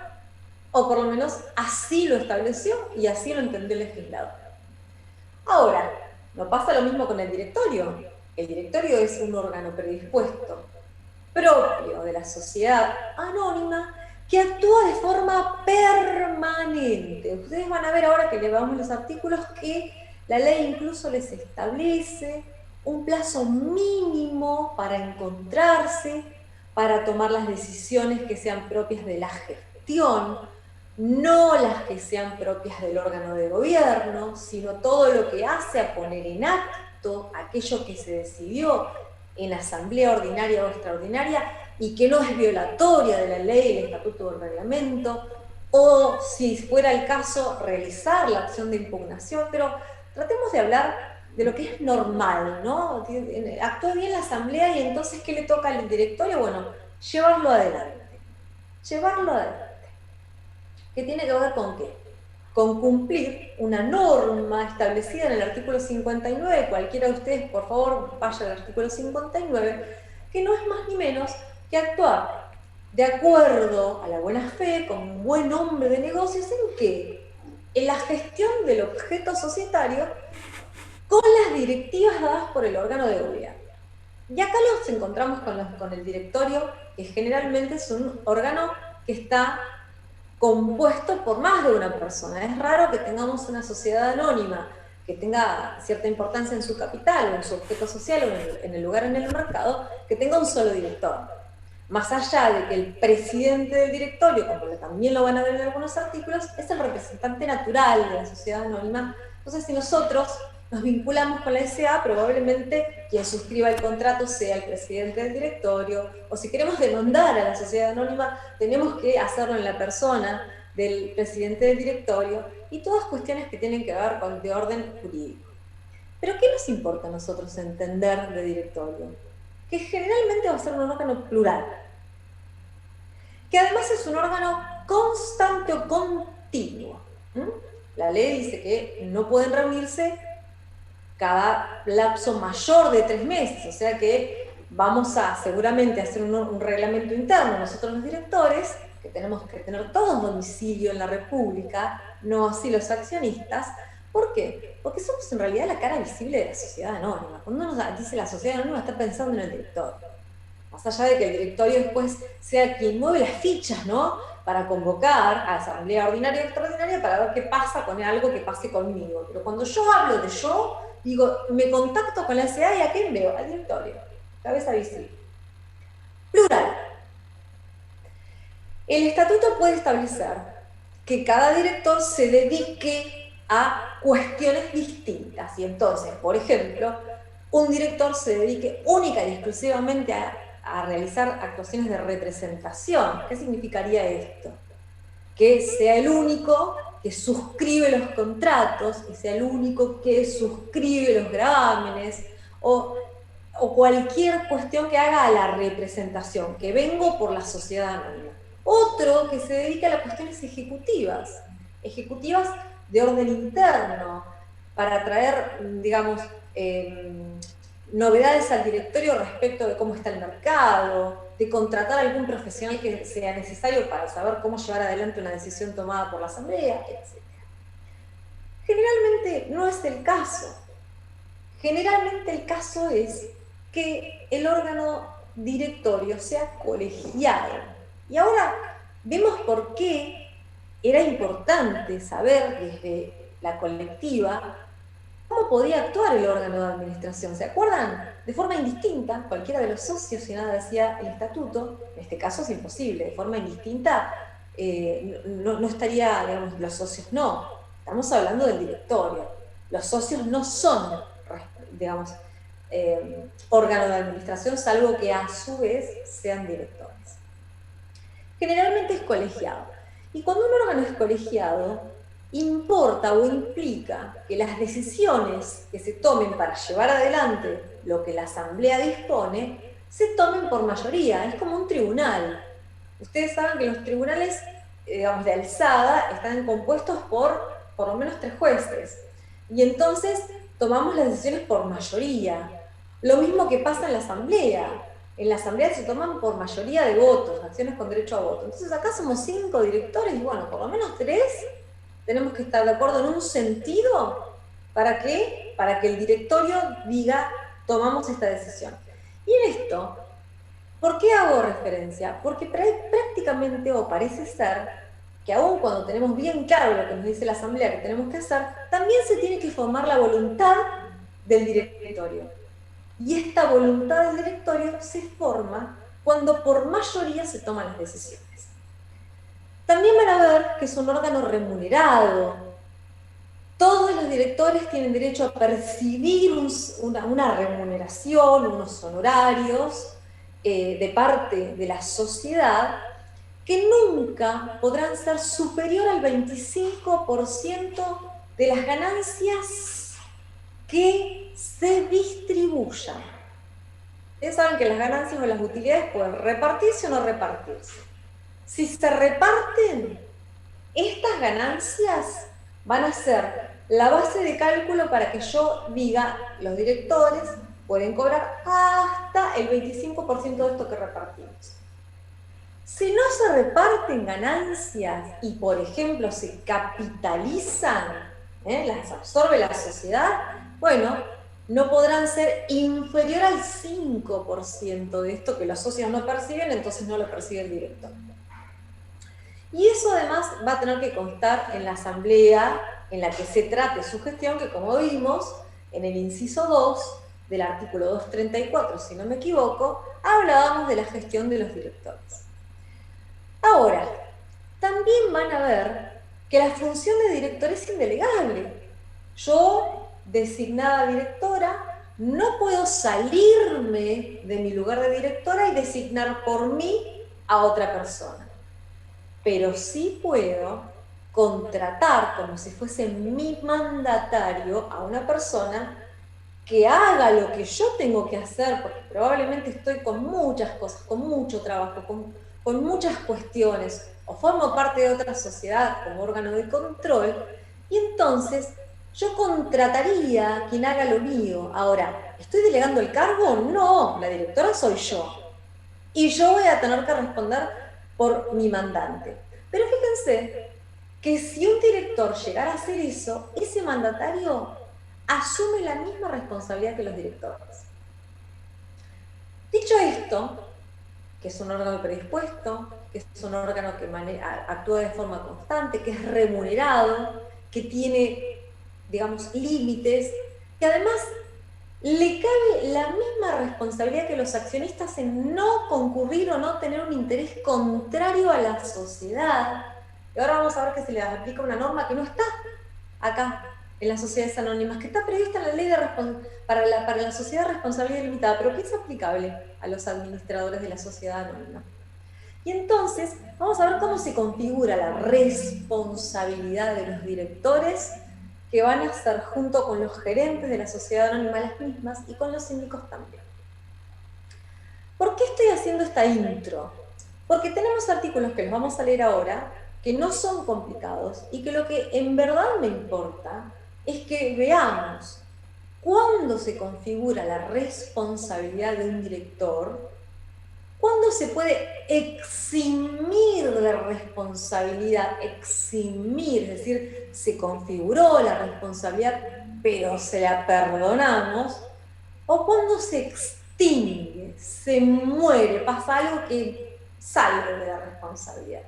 O por lo menos así lo estableció y así lo entendió el legislador. Ahora, no pasa lo mismo con el directorio. El directorio es un órgano predispuesto, propio de la sociedad anónima, que actúa de forma permanente. Ustedes van a ver ahora que leamos los artículos que la ley incluso les establece un plazo mínimo para encontrarse, para tomar las decisiones que sean propias de la gestión, no las que sean propias del órgano de gobierno, sino todo lo que hace a poner en acto aquello que se decidió en la asamblea ordinaria o extraordinaria y que no es violatoria de la ley, el estatuto o el reglamento, o si fuera el caso, realizar la acción de impugnación, pero tratemos de hablar de lo que es normal, ¿no? Actuó bien la asamblea y entonces, ¿qué le toca al directorio? Bueno, llevarlo adelante. Llevarlo adelante. ¿Qué tiene que ver con qué? Con cumplir una norma establecida en el artículo 59, cualquiera de ustedes, por favor, vaya al artículo 59, que no es más ni menos que actuar de acuerdo a la buena fe, con un buen hombre de negocios, ¿en qué? En la gestión del objeto societario con las directivas dadas por el órgano de gobierno. Y acá nos encontramos con el directorio, que generalmente es un órgano que está compuesto por más de una persona. Es raro que tengamos una sociedad anónima que tenga cierta importancia en su capital o en su objeto social o en el lugar en el mercado, que tenga un solo director. Más allá de que el presidente del directorio, como también lo van a ver en algunos artículos, es el representante natural de la sociedad anónima. Entonces, si nosotros nos vinculamos con la SA, probablemente quien suscriba el contrato sea el presidente del directorio, o si queremos demandar a la sociedad anónima, tenemos que hacerlo en la persona del presidente del directorio, y todas cuestiones que tienen que ver con de orden jurídico. Pero ¿qué nos importa a nosotros entender de directorio? Que generalmente va a ser un órgano plural, que además es un órgano constante o continuo. La ley dice que no pueden reunirse cada lapso mayor de 3 meses, o sea que vamos a seguramente hacer un reglamento interno nosotros los directores, que tenemos que tener todos domicilio en la República, no así los accionistas. ¿Por qué? Porque somos en realidad la cara visible de la sociedad anónima. Cuando uno nos dice la sociedad anónima, está pensando en el directorio. Más allá de que el directorio después sea quien mueve las fichas, ¿no? Para convocar a asamblea ordinaria y extraordinaria para ver qué pasa con algo que pase conmigo. Pero cuando yo hablo de yo, digo, me contacto con la SA y ¿a quién veo? Al directorio. Cabeza visible. Plural. El estatuto puede establecer que cada director se dedique a cuestiones distintas. Y entonces, por ejemplo, un director se dedique única y exclusivamente a realizar actuaciones de representación. ¿Qué significaría esto? Que sea el único que suscribe los contratos, que sea el único que suscribe los gravámenes, o cualquier cuestión que haga a la representación, que vengo por la sociedad anónima. Otro que se dedica a las cuestiones ejecutivas de orden interno, para traer, digamos, novedades al directorio respecto de cómo está el mercado, de contratar a algún profesional que sea necesario para saber cómo llevar adelante una decisión tomada por la asamblea, etc. Generalmente no es el caso. Generalmente el caso es que el órgano directorio sea colegiado. Y ahora vemos por qué era importante saber desde la colectiva cómo podía actuar el órgano de administración. ¿Se acuerdan? De forma indistinta, cualquiera de los socios, si nada decía el estatuto, en este caso es imposible, de forma indistinta no estaría, digamos, los socios no. Estamos hablando del directorio. Los socios no son, digamos, órgano de administración, salvo que a su vez sean directores. Generalmente es colegiado. Y cuando un órgano es colegiado, importa o implica que las decisiones que se tomen para llevar adelante lo que la asamblea dispone, se tomen por mayoría. Es como un tribunal. Ustedes saben que los tribunales, digamos, de alzada están compuestos por lo menos 3 jueces. Y entonces tomamos las decisiones por mayoría. Lo mismo que pasa en la asamblea. En la asamblea se toman por mayoría de votos, acciones con derecho a voto. Entonces acá somos 5 directores y bueno, por lo menos 3 tenemos que estar de acuerdo en un sentido. ¿Para qué? Para que el directorio diga, tomamos esta decisión. Y en esto, ¿por qué hago referencia? Porque prácticamente, o parece ser, que aún cuando tenemos bien claro lo que nos dice la asamblea que tenemos que hacer, también se tiene que formar la voluntad del directorio. Y esta voluntad del directorio se forma cuando por mayoría se toman las decisiones. También van a ver que es un órgano remunerado. Todos los directores tienen derecho a percibir una remuneración, unos honorarios de parte de la sociedad, que nunca podrán ser superior al 25% de las ganancias que se distribuyan. Ustedes saben que las ganancias o las utilidades pueden repartirse o no repartirse. Si se reparten, estas ganancias van a ser la base de cálculo para que yo diga, los directores pueden cobrar hasta el 25% de esto que repartimos. Si no se reparten ganancias y, por ejemplo, se capitalizan, las absorbe la sociedad, bueno, no podrán ser inferior al 5% de esto que los socios no perciben, entonces no lo percibe el director. Y eso además va a tener que constar en la asamblea en la que se trate su gestión, que como vimos en el inciso 2 del artículo 234, si no me equivoco, hablábamos de la gestión de los directores. Ahora, también van a ver que la función de director es indelegable. Yo, designada directora, no puedo salirme de mi lugar de directora y designar por mí a otra persona. Pero sí puedo contratar, como si fuese mi mandatario, a una persona que haga lo que yo tengo que hacer, porque probablemente estoy con muchas cosas, con mucho trabajo, con muchas cuestiones, o formo parte de otra sociedad como órgano de control, y entonces yo contrataría a quien haga lo mío. Ahora, ¿estoy delegando el cargo? No, la directora soy yo. Y yo voy a tener que responder por mi mandante. Pero fíjense que si un director llegara a hacer eso, ese mandatario asume la misma responsabilidad que los directores. Dicho esto, que es un órgano predispuesto, que es un órgano que actúa de forma constante, que es remunerado, que tiene, digamos, límites, que además le cabe la misma responsabilidad que los accionistas en no concurrir o no tener un interés contrario a la sociedad. Y ahora vamos a ver que se les aplica una norma que no está acá en las sociedades anónimas, que está prevista en la ley para la sociedad de responsabilidad limitada, pero que es aplicable a los administradores de la sociedad anónima. Y entonces vamos a ver cómo se configura la responsabilidad de los directores, que van a estar junto con los gerentes de la sociedad anónima las mismas y con los síndicos también. ¿Por qué estoy haciendo esta intro? Porque tenemos artículos que los vamos a leer ahora, que no son complicados y que lo que en verdad me importa es que veamos cuándo se configura la responsabilidad de un director, cuándo se puede eximir de responsabilidad, eximir, es decir, se configuró la responsabilidad, pero se la perdonamos, o cuándo se extingue, se muere, pasa algo que sale de la responsabilidad.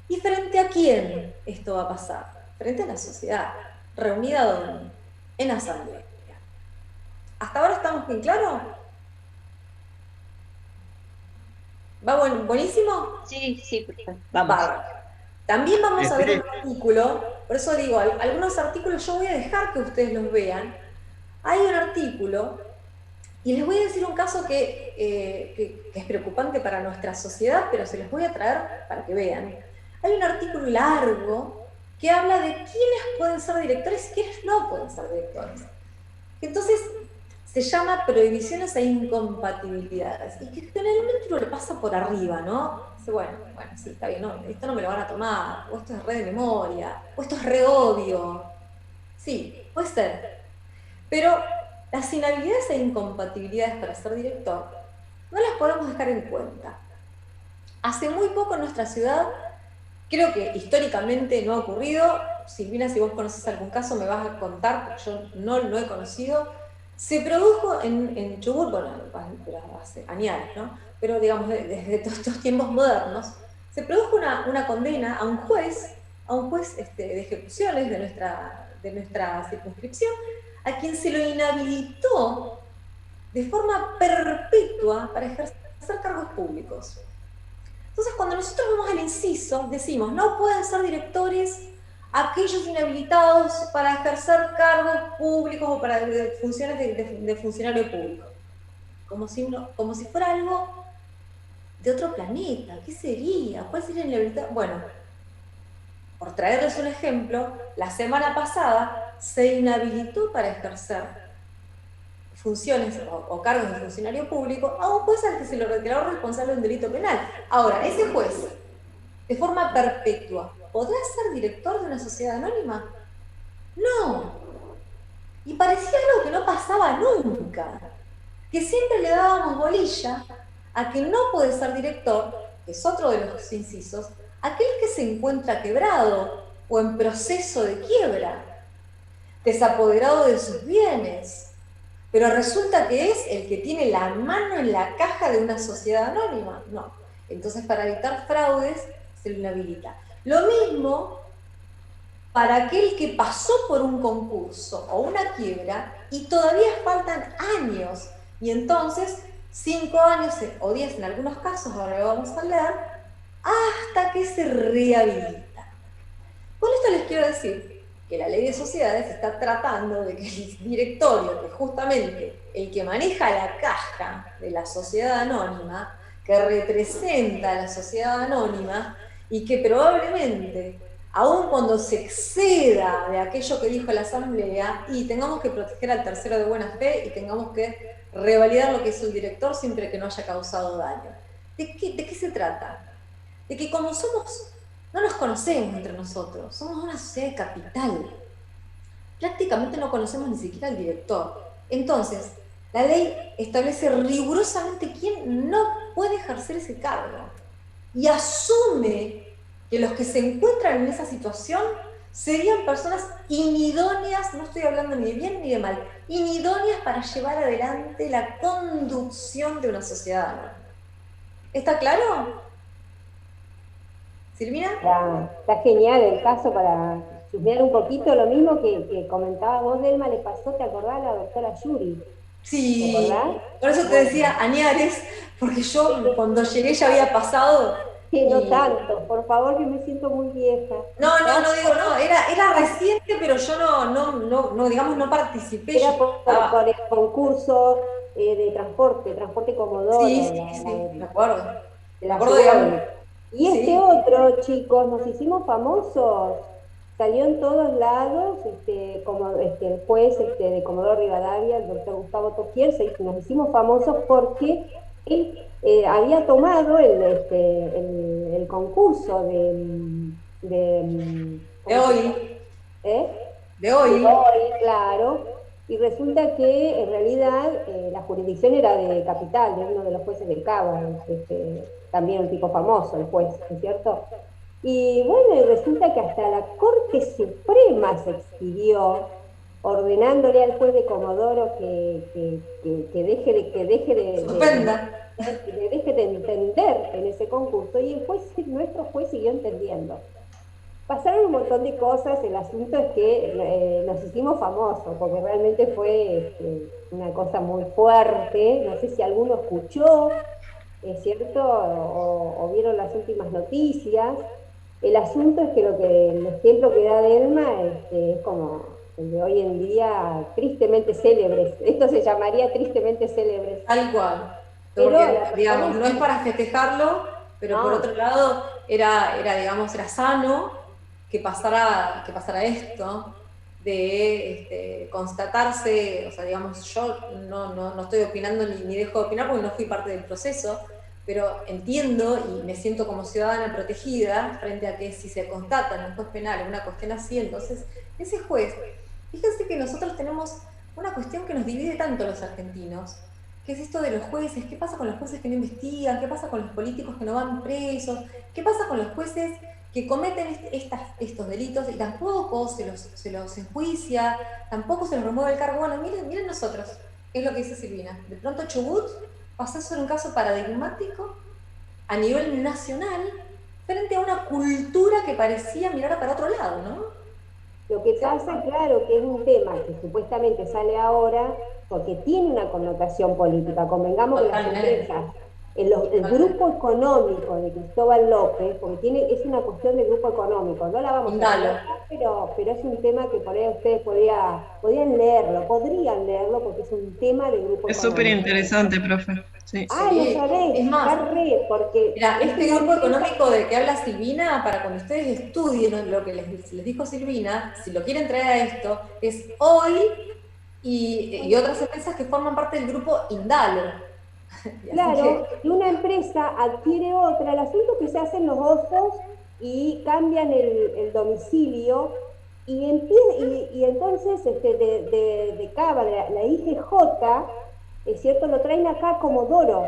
¿Y frente a quién esto va a pasar? Frente a la sociedad, reunida ¿dónde? En asamblea. ¿Hasta ahora estamos bien claros? ¿Va buenísimo? Sí, sí, perfecto. Vamos. También vamos a ver un artículo, por eso digo, algunos artículos yo voy a dejar que ustedes los vean. Hay un artículo, y les voy a decir un caso que es preocupante para nuestra sociedad, pero se los voy a traer para que vean. Hay un artículo largo que habla de quiénes pueden ser directores y quiénes no pueden ser directores. Entonces, se llama prohibiciones e incompatibilidades, y que generalmente uno le pasa por arriba, ¿no? Dice, bueno, sí, está bien, no, esto no me lo van a tomar, o esto es re de memoria, o esto es re obvio. Sí, puede ser. Pero las inhabilidades e incompatibilidades para ser director no las podemos dejar en cuenta. Hace muy poco en nuestra ciudad, creo que históricamente no ha ocurrido, Silvina, si vos conoces algún caso me vas a contar, porque yo no lo he conocido. Se produjo en Chubut, bueno, hace años, ¿no? Pero digamos, desde todos estos tiempos modernos, se produjo una condena a un juez de ejecuciones de nuestra circunscripción, a quien se lo inhabilitó de forma perpetua para ejercer cargos públicos. Entonces, cuando nosotros vemos el inciso, decimos, no pueden ser directores aquellos inhabilitados para ejercer cargos públicos o para funciones de funcionario público. Como si fuera algo de otro planeta. ¿Qué sería? ¿Cuál sería el inhabilitado? Bueno, por traerles un ejemplo, la semana pasada se inhabilitó para ejercer funciones o cargos de funcionario público a un juez al que se lo declaró responsable de un delito penal. Ahora, ese juez, de forma perpetua, ¿podrá ser director de una sociedad anónima? No. Y parecía algo que no pasaba nunca, que siempre le dábamos bolilla a que no puede ser director, que es otro de los incisos, aquel que se encuentra quebrado o en proceso de quiebra, desapoderado de sus bienes, pero resulta que es el que tiene la mano en la caja de una sociedad anónima. No. Entonces, para evitar fraudes, se lo inhabilita. Lo mismo para aquel que pasó por un concurso o una quiebra y todavía faltan años, y entonces 5 años o 10 en algunos casos, ahora lo vamos a leer, hasta que se rehabilita. Con esto les quiero decir que la ley de sociedades está tratando de que el directorio, que es justamente el que maneja la caja de la sociedad anónima, que representa a la sociedad anónima y que probablemente, aun cuando se exceda de aquello que dijo la Asamblea, y tengamos que proteger al tercero de buena fe y tengamos que revalidar lo que hizo el director siempre que no haya causado daño. ¿De qué se trata? De que como no nos conocemos entre nosotros, somos una sociedad de capital. Prácticamente no conocemos ni siquiera al director. Entonces, la ley establece rigurosamente quién no puede ejercer ese cargo y asume que los que se encuentran en esa situación serían personas inidóneas, no estoy hablando ni de bien ni de mal, inidóneas para llevar adelante la conducción de una sociedad anónima. ¿Está claro? ¿Silvina? Está genial el caso para chusmear un poquito, lo mismo que comentaba vos, Delma, le pasó, ¿te acordás, a la doctora Yuri? Sí, ¿Te acordás? por eso te decía Añares, porque yo cuando llegué ya había pasado. Que no tanto, por favor, que me siento muy vieja. No, era reciente, pero yo no participé. Era por el concurso de transporte Comodoro. Sí, me acuerdo. Me acuerdo, digamos. Y este otro, chicos, nos hicimos famosos. Salió en todos lados, como el juez de Comodoro Rivadavia, el doctor Gustavo Toquier, nos hicimos famosos porque él había tomado el concurso de hoy. De hoy, claro. Y resulta que en realidad la jurisdicción era de Capital, de uno de los jueces del Cabo, también un tipo famoso, el juez, ¿no es cierto? Y bueno, y resulta que hasta la Corte Suprema se expidió, ordenándole al juez de Comodoro que deje de suspenda. Que deje de entender en ese concurso, y nuestro juez siguió entendiendo. Pasaron un montón de cosas, el asunto es que nos hicimos famosos, porque realmente fue una cosa muy fuerte, no sé si alguno escuchó, ¿es cierto? O vieron las últimas noticias. El asunto es que el ejemplo que da Delma es como el de hoy en día, tristemente célebres. Esto se llamaría tristemente célebres. Tal cual. Porque, digamos, no es para festejarlo, pero por otro lado era sano que pasara esto, de constatarse, o sea, digamos, yo no estoy opinando ni dejo de opinar porque no fui parte del proceso, pero entiendo y me siento como ciudadana protegida frente a que si se constata en un juez penal una cuestión así, entonces ese juez, fíjense que nosotros tenemos una cuestión que nos divide tanto a los argentinos, que es esto de los jueces. ¿Qué pasa con los jueces que no investigan? ¿Qué pasa con los políticos que no van presos? ¿Qué pasa con los jueces que cometen estos delitos y tampoco se los enjuicia, tampoco se los remueve el cargo? Bueno, miren nosotros, es lo que dice Silvina. De pronto Chubut pasó a ser un caso paradigmático a nivel nacional frente a una cultura que parecía mirar para otro lado, ¿no? Lo que pasa, claro, que es un tema que supuestamente sale ahora porque tiene una connotación política. Convengamos que las empresas, el grupo económico de Cristóbal López, porque es una cuestión de grupo económico, no la vamos a hablar, pero es un tema que por ahí ustedes podrían leerlo, porque es un tema de grupo económico. Es súper interesante, profe. Sí. Lo sabéis, es más, porque... Mira, este grupo económico del que habla Silvina, para cuando ustedes estudien lo que les dijo Silvina, si lo quieren traer a esto, es hoy y otras empresas que forman parte del grupo Indalo. Claro, y una empresa adquiere otra, el asunto es que se hacen los osos y cambian el domicilio, y entonces de Cava, la IGJ, es cierto, lo traen acá a Comodoro,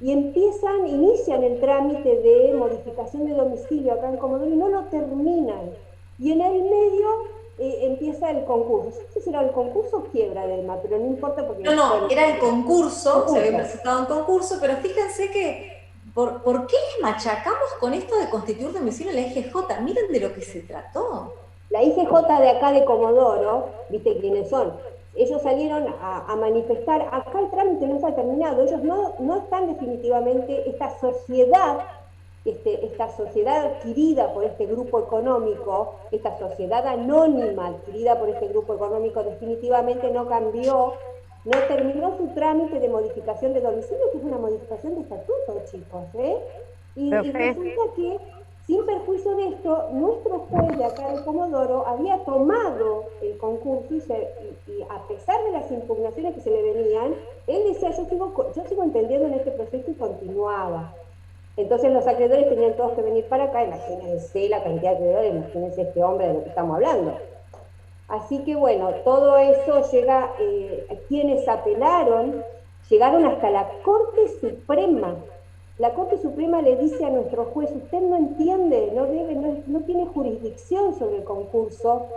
y inician el trámite de modificación de domicilio acá en Comodoro y no lo terminan. Y en el medio empieza el concurso. No sé si era el concurso o quiebra Delma, pero no importa porque... No, era el concurso, se había presentado un concurso, pero fíjense que ¿por qué les machacamos con esto de constituir domicilio en la IGJ? Miren de lo que se trató. La IGJ de acá de Comodoro, ¿viste quiénes son? Ellos salieron a manifestar, acá el trámite no está terminado, ellos no están definitivamente, esta sociedad adquirida por este grupo económico, esta sociedad anónima adquirida por este grupo económico definitivamente no cambió, no terminó su trámite de modificación de domicilio, que es una modificación de estatuto, chicos, y resulta que, sin perjuicio de esto, nuestro juez de acá de Comodoro había tomado el concurso y a pesar de las impugnaciones que se le venían, él decía, yo sigo entendiendo en este proceso y continuaba. Entonces los acreedores tenían todos que venir para acá, imagínense la cantidad de acreedores, imagínense este hombre de lo que estamos hablando. Así que bueno, todo eso llega, quienes apelaron, llegaron hasta la Corte Suprema. La Corte Suprema le dice a nuestro juez, usted no entiende, no tiene jurisdicción sobre el concurso,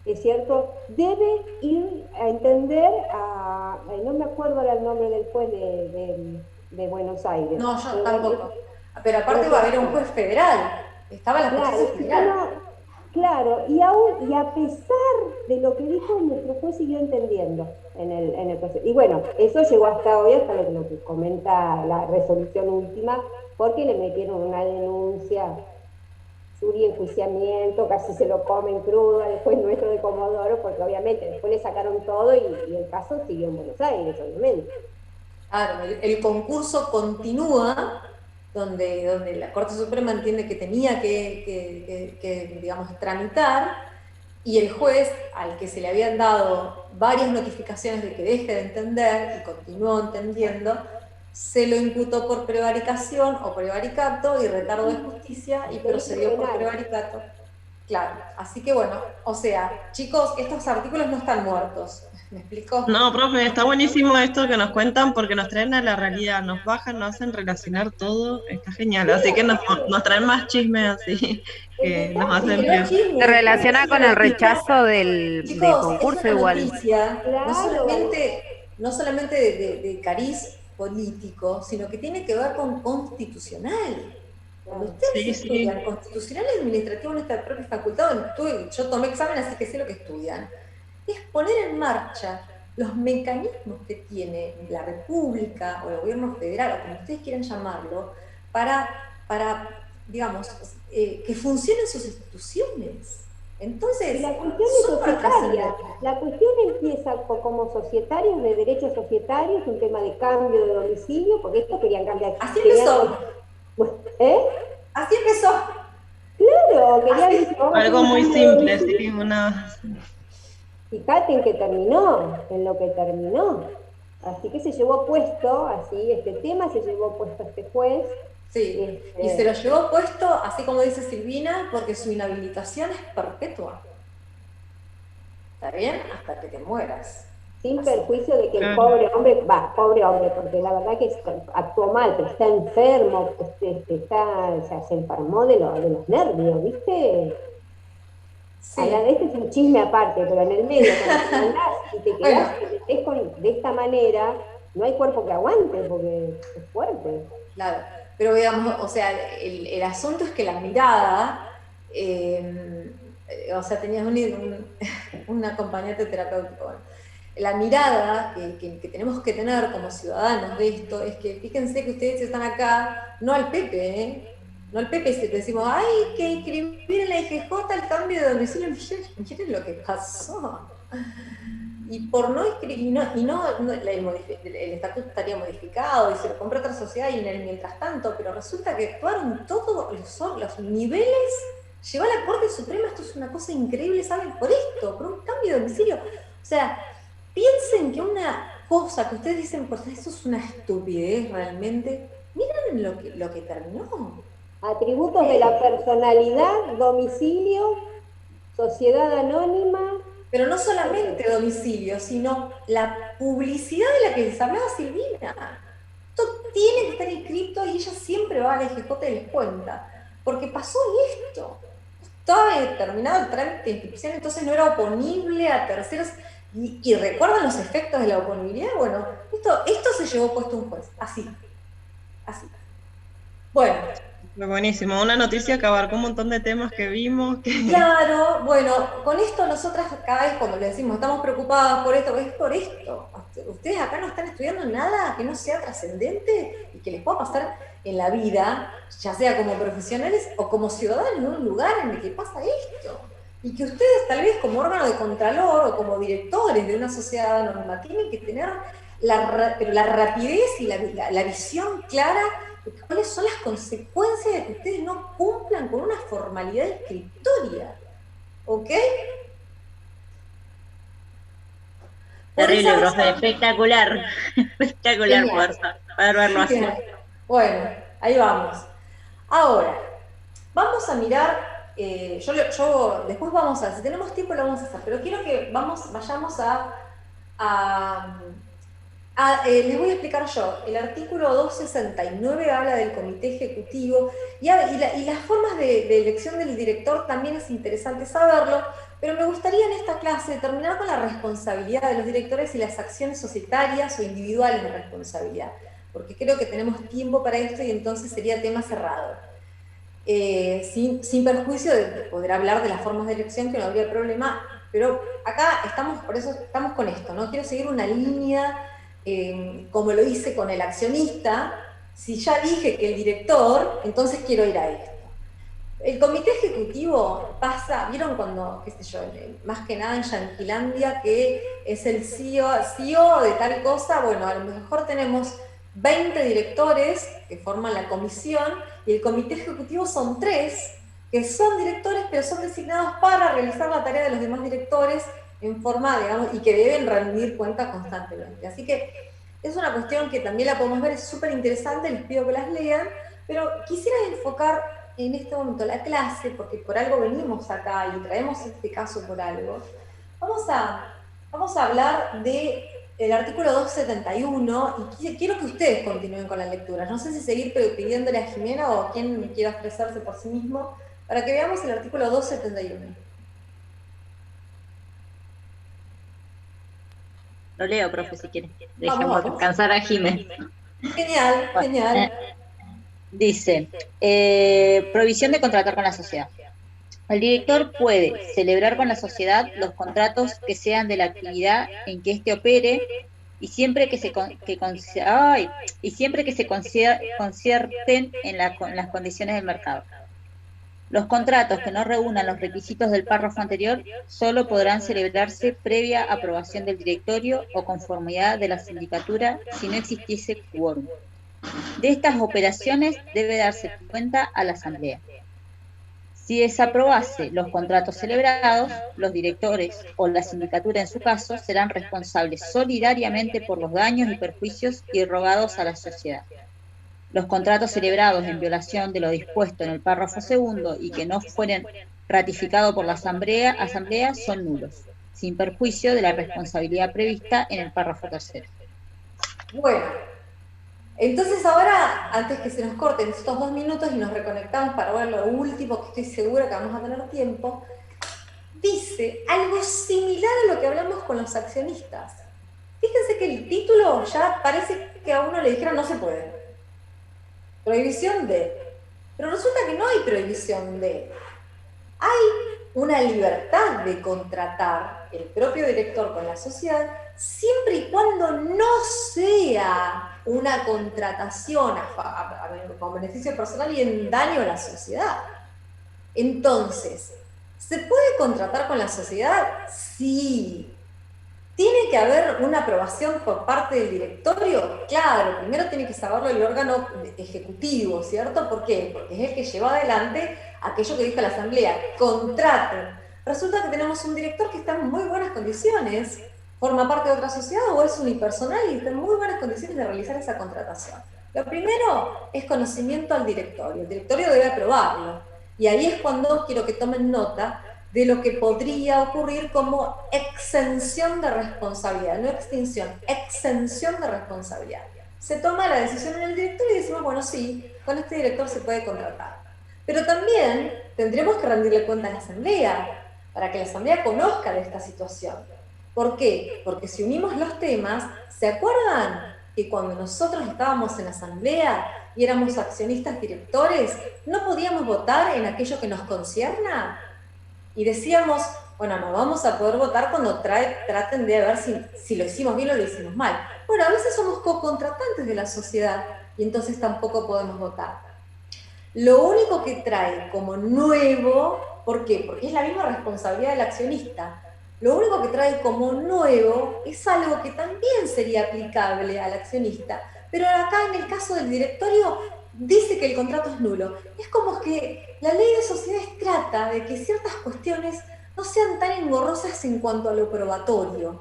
¿es cierto? Debe ir a entender no me acuerdo ahora el nombre del juez de Buenos Aires. No, yo tampoco. Pero aparte va a haber un juez federal. Estaba la justicia federal. Claro, y a pesar de lo que dijo, nuestro juez siguió entendiendo en el proceso. Y bueno, eso llegó hasta hoy, hasta lo que comenta la resolución última, porque le metieron una denuncia, enjuiciamiento, casi se lo comen crudo al juez nuestro de Comodoro, porque obviamente después le sacaron todo y el caso siguió en Buenos Aires, obviamente. Claro, el concurso continúa, donde la Corte Suprema entiende que tenía que digamos, tramitar, y el juez, al que se le habían dado varias notificaciones de que deje de entender, y continuó entendiendo, se lo imputó por prevaricación o prevaricato y retardo de justicia, y procedió por prevaricato. Claro, así que bueno, o sea, chicos, estos artículos no están muertos. ¿Me explico? No, profe, está buenísimo esto que nos cuentan porque nos traen a la realidad, nos bajan, nos hacen relacionar todo, está genial, así que nos traen más chismes así, que nos hacen bien. Se relaciona con el rechazo del concurso igual. Noticia, no solamente de cariz político, sino que tiene que ver con constitucional. Cuando ustedes estudian constitucional y administrativo en nuestra propia facultad, yo tomé examen, así que sé lo que estudian, es poner en marcha los mecanismos que tiene la República o el gobierno federal, o como ustedes quieran llamarlo, para digamos, que funcionen sus instituciones. Entonces, la cuestión es societaria. La cuestión empieza como societarios, de derechos societarios, un tema de cambio de domicilio, porque esto querían cambiar. Así empezó. Así empezó. Claro, querían... Algo muy simple, sí, Fíjate en lo que terminó. Así que se llevó puesto, este tema se llevó puesto este juez. Sí, y se lo llevó puesto, así como dice Silvina, porque su inhabilitación es perpetua. ¿Está bien? Hasta que te mueras. Sin perjuicio de que el pobre hombre, porque la verdad que actuó mal, pero está enfermo, se enfermó de los nervios, ¿viste? Sí. Este es un chisme aparte, pero en el medio, cuando andás y te quedás de esta manera, no hay cuerpo que aguante, porque es fuerte. Claro, pero digamos, o sea, el asunto es que la mirada, o sea, tenías un acompañante terapéutico, bueno, la mirada que tenemos que tener como ciudadanos de esto es que fíjense que ustedes están acá, no al Pepe, no al Pepe, si te decimos, hay que escribir en la IGJ el cambio de domicilio, miren lo que pasó. Y por no escribir, el estatuto estaría modificado y se lo compra otra sociedad y en el mientras tanto, pero resulta que actuaron todos los niveles, llegó a la Corte Suprema, esto es una cosa increíble, ¿saben? Por esto, por un cambio de domicilio. O sea, piensen que una cosa que ustedes dicen, pues eso es una estupidez realmente, miren lo que terminó. Atributos de la personalidad, domicilio, sociedad anónima. Pero no solamente domicilio, sino la publicidad de la que les hablaba Silvina. Esto tiene que estar inscrito y ella siempre va a la EGJ y les cuenta. Porque pasó esto. Estaba determinado el trámite de inscripción, entonces no era oponible a terceros. Y recuerdan los efectos de la oponibilidad. Bueno, esto se llevó puesto un juez. Así. Bueno. Buenísimo, una noticia que abarcó un montón de temas que vimos. Claro, bueno, con esto nosotras cada vez cuando le decimos estamos preocupadas por esto, es por esto. Ustedes acá no están estudiando nada que no sea trascendente y que les pueda pasar en la vida, ya sea como profesionales o como ciudadanos en un lugar en el que pasa esto. Y que ustedes tal vez como órgano de contralor o como directores de una sociedad anónima tienen que tener la rapidez y la visión clara de cuáles son las consecuencias de que ustedes no cumplan con una formalidad inscriptoria. ¿Ok? Terrible, profe, espectacular. Espectacular poder verlo así. Bueno, ahí vamos. Ahora, vamos a mirar, yo después vamos a, si tenemos tiempo lo vamos a hacer, pero quiero que vayamos les voy a explicar yo. El artículo 269 habla del comité ejecutivo y las formas de elección del director también es interesante saberlo, pero me gustaría en esta clase terminar con la responsabilidad de los directores y las acciones societarias o individuales de responsabilidad, porque creo que tenemos tiempo para esto y entonces sería tema cerrado. Sin perjuicio de poder hablar de las formas de elección, que no habría problema, pero acá por eso estamos con esto, ¿no? Quiero seguir una línea como lo hice con el accionista. Si ya dije que el director, entonces quiero ir a esto. El comité ejecutivo pasa, ¿vieron cuando, qué sé yo, más que nada en Yanquilandia, que es el CEO de tal cosa? Bueno, a lo mejor tenemos 20 directores que forman la comisión y el comité ejecutivo son 3 que son directores, pero son designados para realizar la tarea de los demás directores en forma, digamos, y que deben rendir cuenta constantemente. Así que es una cuestión que también la podemos ver, es súper interesante, les pido que las lean, pero quisiera enfocar en este momento la clase, porque por algo venimos acá y traemos este caso por algo. Vamos a hablar del artículo 271 y quiero que ustedes continúen con la lectura. No sé si seguir pidiéndole a Jimena o a quien quiera expresarse por sí mismo, para que veamos el artículo 271. Lo leo, profe, si quiere. Dejemos descansar a Jiménez. Genial, genial. Dice, prohibición de contratar con la sociedad. El director puede celebrar con la sociedad los contratos que sean de la actividad en que éste opere y siempre que se concierten en las condiciones del mercado. Los contratos que no reúnan los requisitos del párrafo anterior solo podrán celebrarse previa aprobación del directorio o conformidad de la sindicatura si no existiese quórum. De estas operaciones debe darse cuenta a la asamblea. Si desaprobase los contratos celebrados, los directores o la sindicatura en su caso serán responsables solidariamente por los daños y perjuicios irrogados a la sociedad. Los contratos celebrados en violación de lo dispuesto en el párrafo segundo y que no fueren ratificados por la asamblea son nulos, sin perjuicio de la responsabilidad prevista en el párrafo tercero. Bueno, entonces ahora, antes que se nos corten estos 2 minutos y nos reconectamos para ver lo último, que estoy segura que vamos a tener tiempo, dice algo similar a lo que hablamos con los accionistas. Fíjense que el título ya parece que a uno le dijeron no se puede. Prohibición de. Pero resulta que no hay prohibición de. Hay una libertad de contratar el propio director con la sociedad siempre y cuando no sea una contratación con beneficio personal y en daño a la sociedad. Entonces, ¿se puede contratar con la sociedad? Sí. ¿Tiene que haber una aprobación por parte del directorio? Claro, primero tiene que saberlo el órgano ejecutivo, ¿cierto? ¿Por qué? Porque es el que lleva adelante aquello que dijo la asamblea, contraten. Resulta que tenemos un director que está en muy buenas condiciones, forma parte de otra sociedad o es unipersonal y está en muy buenas condiciones de realizar esa contratación. Lo primero es conocimiento al directorio. El directorio debe aprobarlo. Y ahí es cuando quiero que tomen nota de lo que podría ocurrir como exención de responsabilidad, no extinción, exención de responsabilidad. Se toma la decisión en el directorio y decimos, bueno, sí, con este director se puede contratar. Pero también tendremos que rendirle cuenta a la asamblea, para que la asamblea conozca de esta situación. ¿Por qué? Porque si unimos los temas, ¿se acuerdan que cuando nosotros estábamos en asamblea y éramos accionistas directores, no podíamos votar en aquello que nos concierna? Y decíamos, bueno, no vamos a poder votar cuando traten de ver si lo hicimos bien o lo hicimos mal. Bueno, a veces somos co-contratantes de la sociedad y entonces tampoco podemos votar. Lo único que trae como nuevo, ¿por qué? Porque es la misma responsabilidad del accionista. Lo único que trae como nuevo es algo que también sería aplicable al accionista, pero acá en el caso del directorio dice que el contrato es nulo. Es como que la ley de sociedades trata de que ciertas cuestiones no sean tan engorrosas en cuanto a lo probatorio,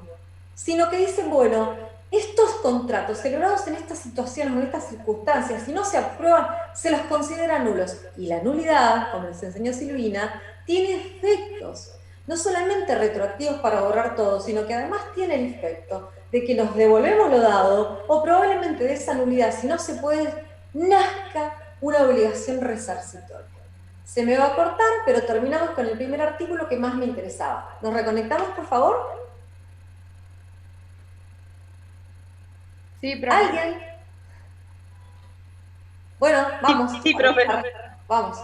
sino que dicen, bueno, estos contratos celebrados en estas situaciones o en estas circunstancias, si no se aprueban, se los considera nulos. Y la nulidad, como les enseñó Silvina, tiene efectos, no solamente retroactivos para borrar todo, sino que además tiene el efecto de que nos devolvemos lo dado, o probablemente de esa nulidad, si no se puede, nazca una obligación resarcitoria. Se me va a cortar, pero terminamos con el primer artículo que más me interesaba. ¿Nos reconectamos, por favor? Sí, profe. ¿Alguien? Bueno, vamos. Sí, profe. Vamos.